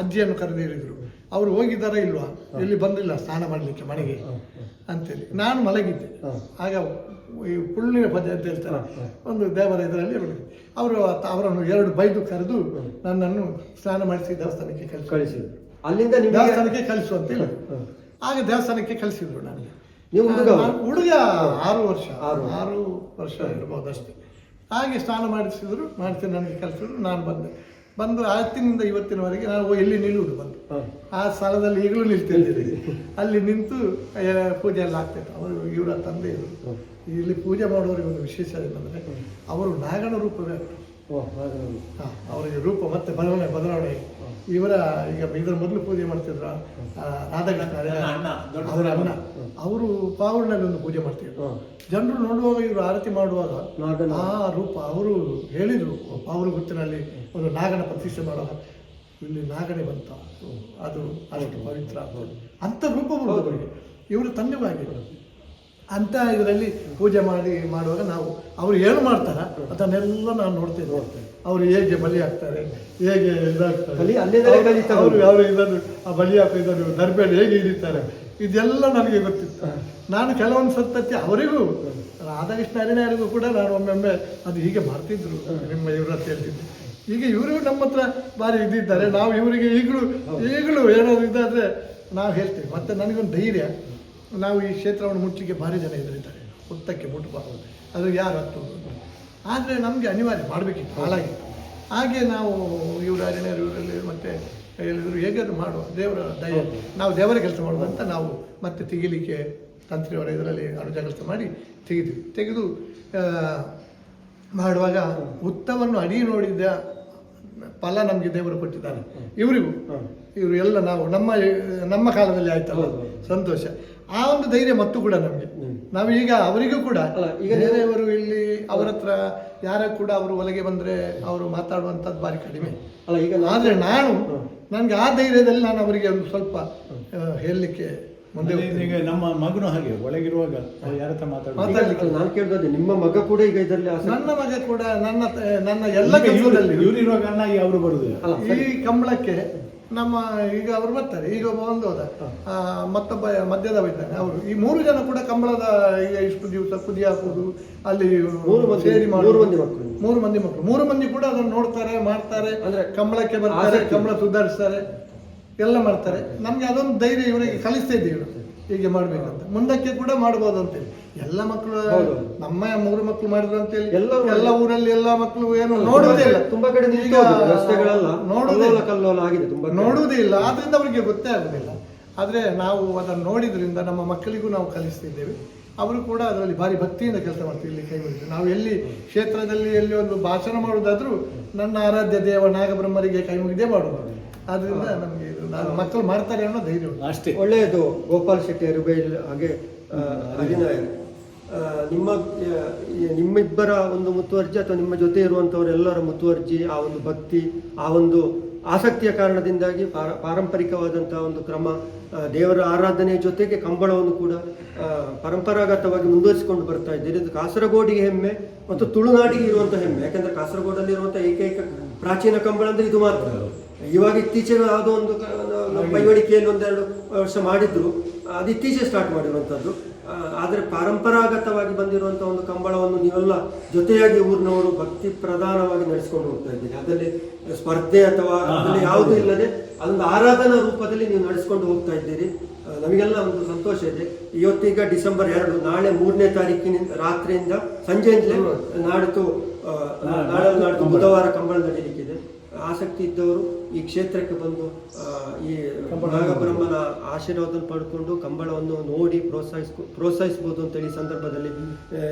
ಅಜ್ಜಿಯನ್ನು ಕರೆದು ಹೇಳಿದರು, ಅವರು ಹೋಗಿದ್ದಾರಾ ಇಲ್ವಾ, ಇಲ್ಲಿ ಬಂದಿಲ್ಲ ಸ್ನಾನ ಮಾಡಲಿಕ್ಕೆ ಮನೆಗೆ. ಅಂತೇಳಿ ನಾನು ಮಲಗಿದ್ದೆ. ಆಗ ಈ ಪುಳ್ಳಿನ ಪದ್ಯ ಅಂತ ಹೇಳ್ತಾರೆ, ಒಂದು ದೇವರ ಇದರಲ್ಲಿ ಅವರು ಅವರನ್ನು 2 ಬೈದು ಕರೆದು ನನ್ನನ್ನು ಸ್ನಾನ ಮಾಡಿಸಿ ದೇವಸ್ಥಾನಕ್ಕೆ ಕಳಿಸಿದ್ರು. ಅಲ್ಲಿಂದ ದೇವಸ್ಥಾನಕ್ಕೆ ಕಳಿಸು ಅಂತೇಳಿ ಆಗ ದೇವಸ್ಥಾನಕ್ಕೆ ಕಳಿಸಿದ್ರು ನನಗೆ. ನೀವು ಹುಡುಗ 6 ವರ್ಷ ಇರ್ಬೋದಷ್ಟೇ. ಹಾಗೆ ಸ್ನಾನ ಮಾಡಿಸಿದ್ರು, ನನಗೆ ಕಲಿಸಿದ್ರು. ನಾನು ಬಂದು ಆವತ್ತಿನಿಂದ ಇವತ್ತಿನವರೆಗೆ ನಾವು ಎಲ್ಲಿ ನಿಲ್ಲುವುದು ಬಂದು ಆ ಸ್ಥಳದಲ್ಲಿ ಈಗಲೂ ನಿಲ್ತಿದ್ದೀವಿ. ಅಲ್ಲಿ ನಿಂತು ಪೂಜೆ ಎಲ್ಲ ಆಗ್ತಾಯಿತ್ತು. ಅವರು ಇವರ ತಂದೆಯವರು ಇಲ್ಲಿ ಪೂಜೆ ಮಾಡುವವರಿಗೆ ಒಂದು ವಿಶೇಷ ಏನಂದರೆ ಅವರು ನಾಗನ ರೂಪವೇ ಅವರಿಗೆ ರೂಪ ಮತ್ತೆ ಬದಲಾವಣೆ. ಇವರ ಈಗ ಇದರ ಮೊದಲು ಪೂಜೆ ಮಾಡ್ತಿದ್ರ ರಾಧಾಕೃಷ್ಣ ಅವರ ಅಣ್ಣ, ಅವರು ಪಾವೂರಿನಲ್ಲಿ ಒಂದು ಪೂಜೆ ಮಾಡ್ತಿದ್ರು. ಜನರು ನೋಡುವಾಗ ಇವರು ಆರತಿ ಮಾಡುವಾಗ ಆ ರೂಪ ಅವರು ಹೇಳಿದರು, ಪಾವೂರು ಗುತ್ತಿನಲ್ಲಿ ಒಂದು ನಾಗನ ಪ್ರತಿಷ್ಠೆ ಮಾಡುವಾಗ ಇಲ್ಲಿ ನಾಗನೇ ಬಂತ, ಅದು ಅಷ್ಟು ಪವಿತ್ರ ಅಂತ ರೂಪ ಬರುವುದವರಿಗೆ ಇವರು ತಂದೆವಾಗಿ ಅಂತ ಇದರಲ್ಲಿ ಪೂಜೆ ಮಾಡುವಾಗ ನಾವು ಅವರು ಏನು ಮಾಡ್ತಾರ ಅದನ್ನೆಲ್ಲ ನಾನು ನೋಡ್ತೇನೆ. ಅವರು ಹೇಗೆ ಬಲಿ ಹಾಕ್ತಾರೆ, ಹೇಗೆ ಇದಾಗ್ತಾರೆ, ಅವರು ಇದನ್ನು ಆ ಬಲಿ ಹಾಕಿದ್ರು ದರ್ಬೇಡ ಹೇಗೆ ಹಿಡಿತಾರೆ, ಇದೆಲ್ಲ ನನಗೆ ಗೊತ್ತಿತ್ತು. ನಾನು ಕೆಲವೊಂದು ಸತ್ತಕ್ಕೆ ಅವರಿಗೂ ರಾಧಾಕೃಷ್ಣ ಹರಿಣರಿಗೂ ಕೂಡ ನಾನು ಒಮ್ಮೊಮ್ಮೆ ಅದು ಹೀಗೆ ಮಾಡ್ತಿದ್ರು ನಿಮ್ಮ ಇವ್ರ ಅಂತ ಹೇಳ್ತಿದ್ದೆ. ಈಗ ಇವರು ನಮ್ಮ ಹತ್ರ ಭಾರಿ ಇದ್ದಿದ್ದಾರೆ. ನಾವು ಇವರಿಗೆ ಈಗಲೂ ಏನಾದ್ರು ಇದಾದರೆ ನಾವು ಹೇಳ್ತೇವೆ. ಮತ್ತು ನನಗೊಂದು ಧೈರ್ಯ, ನಾವು ಈ ಕ್ಷೇತ್ರವನ್ನು ಮುಚ್ಚಲಿಕ್ಕೆ ಭಾರಿ ಜನ ಎದುರಿದ್ದಾರೆ, ಹುತ್ತಕ್ಕೆ ಮುಟ್ಟಬಾರದು, ಅದು ಯಾರು ಹತ್ತುವುದು. ಆದರೆ ನಮಗೆ ಅನಿವಾರ್ಯ ಮಾಡಬೇಕಿತ್ತು, ಹಾಳಾಗಿತ್ತು. ಹಾಗೆ ನಾವು ಇವರು ಹರಿಣರು ಇವರಲ್ಲಿ ಮತ್ತೆ ಹೇಳಿದರು ಹೇಗಾದರೂ ಮಾಡುವ ದೇವರ ದಯ, ನಾವು ದೇವರ ಕೆಲಸ ಮಾಡುವಂತ ನಾವು ಮತ್ತೆ ತೆಗಿಲಿಕ್ಕೆ ತಂತ್ರಿಯವರ ಇದರಲ್ಲಿ ಅನುಜ ಕೆಲಸ ಮಾಡಿ ತೆಗೆದು ಮಾಡುವಾಗ ಹುತ್ತವನ್ನು ಅಡಿ ನೋಡಿದ ಫಲ ನಮಗೆ ದೇವರು ಕೊಟ್ಟಿದ್ದಾರೆ. ಇವರಿಗೂ ಇವರು ಎಲ್ಲ ನಾವು ನಮ್ಮ ಕಾಲದಲ್ಲಿ ಆಯ್ತಲ್ಲ, ಸಂತೋಷ. ಆ ಒಂದು ಧೈರ್ಯ ಮತ್ತು ಕೂಡ ನಮಗೆ ನಾವೀಗ ಅವರಿಗೂ ಕೂಡ ಬೇರೆಯವರು ಇಲ್ಲಿ ಅವರ ಹತ್ರ ಯಾರ ಕೂಡ ಅವರು ಒಳಗೆ ಬಂದರೆ ಅವರು ಮಾತಾಡುವಂಥದ್ದು ಭಾರಿ ಕಡಿಮೆ ಅಲ್ಲ. ಈಗ ಆದರೆ ನನಗೆ ಆ ಧೈರ್ಯದಲ್ಲಿ ನಾನು ಅವರಿಗೆ ಒಂದು ಸ್ವಲ್ಪ ಹೇಳಲಿಕ್ಕೆ ಮುಂದೆ. ಈಗ ನಮ್ಮ ಮಗನು ಹಾಗೆ ಒಳಗಿರುವಾಗ ಯಾರ ಹತ್ರ ಮಾತಾಡ್ಲಿಕ್ಕೆ ನಾನು ಕೇಳಿದ್ರೆ ನಿಮ್ಮ ಮಗ ಕೂಡ ಈಗ ಇದರಲ್ಲಿ, ನನ್ನ ಮಗ ಕೂಡ ನನ್ನ ಎಲ್ಲ ಕೆಲಸದಲ್ಲಿ ಇವರಿರುವಾಗ ಅವರು ಬರುದಿಲ್ಲ ಈ ಕಂಬಳಕ್ಕೆ ನಮ್ಮ ಈಗ ಅವರು ಬರ್ತಾರೆ. ಈಗ ಒಂದು ಹೋದ ಮತ್ತೊಬ್ಬ ಮಧ್ಯದವ ಇದ್ದಾನೆ. ಅವರು ಈ 3 ಜನ ಕೂಡ ಕಂಬಳದ ಈಗ ಇಷ್ಟು ದಿವಸ ಕುದಿ ಹಾಕುವುದು ಅಲ್ಲಿ ಸೇರಿ ಮಾಡುವುದು. 3 ಮಂದಿ ಮಕ್ಕಳು 3 ಮಂದಿ ಕೂಡ ಅದನ್ನು ನೋಡ್ತಾರೆ, ಮಾಡ್ತಾರೆ, ಅಂದ್ರೆ ಕಂಬಳಕ್ಕೆ ಬರ್ತಾರೆ, ಕಂಬಳ ಸುಧಾರಿಸ್ತಾರೆ, ಎಲ್ಲ ಮಾಡ್ತಾರೆ. ನಮ್ಗೆ ಅದೊಂದು ಧೈರ್ಯ ಇವರಿಗೆ ಕಲಿಸ್ತಾ ಇದ್ದೀವಿ ಹೀಗೆ ಮಾಡ್ಬೇಕಂತ, ಮುಂದಕ್ಕೆ ಕೂಡ ಮಾಡ್ಬೋದು ಅಂತೇಳಿ. ಎಲ್ಲ ಮಕ್ಕಳು ನಮ್ಮ 3 ಮಕ್ಕಳು ಮಾಡಿದ್ರು ಅಂತೇಳಿ ಎಲ್ಲ ಊರಲ್ಲಿ ಎಲ್ಲ ಮಕ್ಕಳು ಏನು ನೋಡುವುದೇ ಇಲ್ಲ. ತುಂಬಾ ಕಡೆ ನೋಡುವುದೇ ಇಲ್ಲ, ಆದ್ರಿಂದ ಅವರಿಗೆ ಗೊತ್ತೇ ಆಗುದಿಲ್ಲ. ಆದ್ರೆ ನಾವು ಅದನ್ನು ನೋಡಿದ್ರಿಂದ ನಮ್ಮ ಮಕ್ಕಳಿಗೂ ನಾವು ಕಲಿಸ್ತಿದ್ದೇವೆ. ಅವರು ಕೂಡ ಅದರಲ್ಲಿ ಭಾರಿ ಭಕ್ತಿಯಿಂದ ಕೆಲಸ ಮಾಡ್ತೀವಿ. ಇಲ್ಲಿ ಕೈ ಮುಗಿದು ನಾವು ಎಲ್ಲಿ ಕ್ಷೇತ್ರದಲ್ಲಿ ಎಲ್ಲಿ ಒಂದು ಭಾಷಣ ಮಾಡುವುದಾದ್ರೂ ನನ್ನ ಆರಾಧ್ಯ ದೇವ ನಾಗಬ್ರಹ್ಮರಿಗೆ ಕೈ ಮುಗಿದೇ ಮಾಡುವುದು. ಆದ್ರಿಂದ ನಮಗೆ ಮಕ್ಕಳು ಮಾಡ್ತಾರೆ ಅನ್ನೋ ಧೈರ್ಯ ಅಷ್ಟೇ. ಒಳ್ಳೆಯದು. ಗೋಪಾಲ್ ಶೆಟ್ಟಿ ಅರುಬೈಲ್ ಹಾಗೆ ಹರಿನಾಯರ್, ನಿಮ್ಮಿಬ್ಬರ ಒಂದು ಮುತುವರ್ಜಿ ಅಥವಾ ನಿಮ್ಮ ಜೊತೆ ಇರುವಂಥವರೆಲ್ಲರ ಮುತುವರ್ಜಿ, ಆ ಒಂದು ಭಕ್ತಿ, ಆ ಒಂದು ಆಸಕ್ತಿಯ ಕಾರಣದಿಂದಾಗಿ ಪಾರಂಪರಿಕವಾದಂತಹ ಒಂದು ಕ್ರಮ, ದೇವರ ಆರಾಧನೆಯ ಜೊತೆಗೆ ಕಂಬಳವನ್ನು ಕೂಡ ಪರಂಪರಾಗತವಾಗಿ ಮುಂದುವರಿಸಿಕೊಂಡು ಬರ್ತಾ ಇದ್ದೀರಿ. ಇದು ಕಾಸರಗೋಡಿಗೆ ಹೆಮ್ಮೆ ಮತ್ತು ತುಳುನಾಡಿಗೆ ಇರುವಂಥ ಹೆಮ್ಮೆ. ಯಾಕಂದರೆ ಕಾಸರಗೋಡಲ್ಲಿ ಇರುವಂಥ ಏಕೈಕ ಪ್ರಾಚೀನ ಕಂಬಳ ಅಂದರೆ ಇದು ಮಾತ್ರ. ಇವಾಗ ಇತ್ತೀಚೆಗೆ ಯಾವುದೋ ಒಂದು ಪೈವಡಿಕೆಯಲ್ಲಿ 1-2 ವರ್ಷ ಮಾಡಿದ್ರು, ಅದು ಇತ್ತೀಚೆಗೆ ಸ್ಟಾರ್ಟ್ ಮಾಡಿರುವಂಥದ್ದು. ಆದರೆ ಪಾರಂಪರಾಗತವಾಗಿ ಬಂದಿರುವಂಥ ಒಂದು ಕಂಬಳವನ್ನು ನೀವೆಲ್ಲ ಜೊತೆಯಾಗಿ ಊರಿನವರು ಭಕ್ತಿ ಪ್ರಧಾನವಾಗಿ ನಡೆಸ್ಕೊಂಡು ಹೋಗ್ತಾ ಇದ್ದೀರಿ. ಅದರಲ್ಲಿ ಸ್ಪರ್ಧೆ ಅಥವಾ ಅದರಲ್ಲಿ ಯಾವುದೂ ಇಲ್ಲದೆ ಅದೊಂದು ಆರಾಧನಾ ರೂಪದಲ್ಲಿ ನೀವು ನಡೆಸ್ಕೊಂಡು ಹೋಗ್ತಾ ಇದ್ದೀರಿ. ನಮಗೆಲ್ಲ ಒಂದು ಸಂತೋಷ ಇದೆ. ಇವತ್ತೀಗ ಡಿಸೆಂಬರ್ 2, ನಾಳೆ 3ನೇ ತಾರೀಕಿನಿಂದ ರಾತ್ರಿಯಿಂದ ಸಂಜೆಯಿಂದಲೇ ನಾಡಿದ್ದು ಬುಧವಾರ ಕಂಬಳ ನಡೀಲಿಕ್ಕಿದೆ. ಆಸಕ್ತಿ ಇದ್ದವರು ಈ ಕ್ಷೇತ್ರಕ್ಕೆ ಬಂದು ಈ ನಾಗಬ್ರಹ್ಮನ ಆಶೀರ್ವಾದ ಪಡ್ಕೊಂಡು ಕಂಬಳವನ್ನು ನೋಡಿ ಪ್ರೋತ್ಸಾಹಿಸ್ಬೋದು ಅಂತೇಳಿ ಈ ಸಂದರ್ಭದಲ್ಲಿ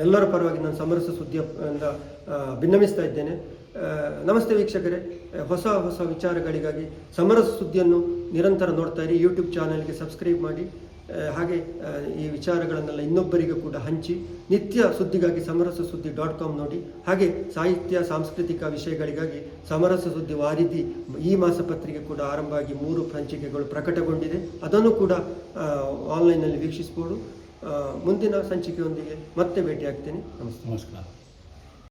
ಎಲ್ಲರ ಪರವಾಗಿ ನಾನು ಸಮರಸ ಸುದ್ದಿಯಿಂದ ಭಿನ್ನಮಿಸ್ತಾ ಇದ್ದೇನೆ. ನಮಸ್ತೆ ವೀಕ್ಷಕರೇ, ಹೊಸ ಹೊಸ ವಿಚಾರಗಳಿಗಾಗಿ ಸಮರಸ ಸುದ್ದಿಯನ್ನು ನಿರಂತರ ನೋಡ್ತಾ ಇರಿ. ಯೂಟ್ಯೂಬ್ ಚಾನಲ್ಗೆ ಸಬ್ಸ್ಕ್ರೈಬ್ ಮಾಡಿ. ಹಾಗೆ ಈ ವಿಚಾರಗಳನ್ನೆಲ್ಲ ಇನ್ನೊಬ್ಬರಿಗೂ ಕೂಡ ಹಂಚಿ. ನಿತ್ಯ ಸುದ್ದಿಗಾಗಿ ಸಮರಸ ಸುದ್ದಿ .com ನೋಡಿ. ಹಾಗೆ ಸಾಹಿತ್ಯ ಸಾಂಸ್ಕೃತಿಕ ವಿಷಯಗಳಿಗಾಗಿ ಸಮರಸ ಸುದ್ದಿ ವಾರಿಧಿ ಈ ಮಾಸಪತ್ರಿಕೆ ಕೂಡ ಆರಂಭ ಆಗಿ 3 ಸಂಚಿಕೆಗಳು ಪ್ರಕಟಗೊಂಡಿದೆ. ಅದನ್ನು ಕೂಡ ಆನ್ಲೈನಲ್ಲಿ ವೀಕ್ಷಿಸ್ಬೋದು. ಮುಂದಿನ ಸಂಚಿಕೆಯೊಂದಿಗೆ ಮತ್ತೆ ಭೇಟಿಯಾಗ್ತೇನೆ. ನಮಸ್ಕಾರ.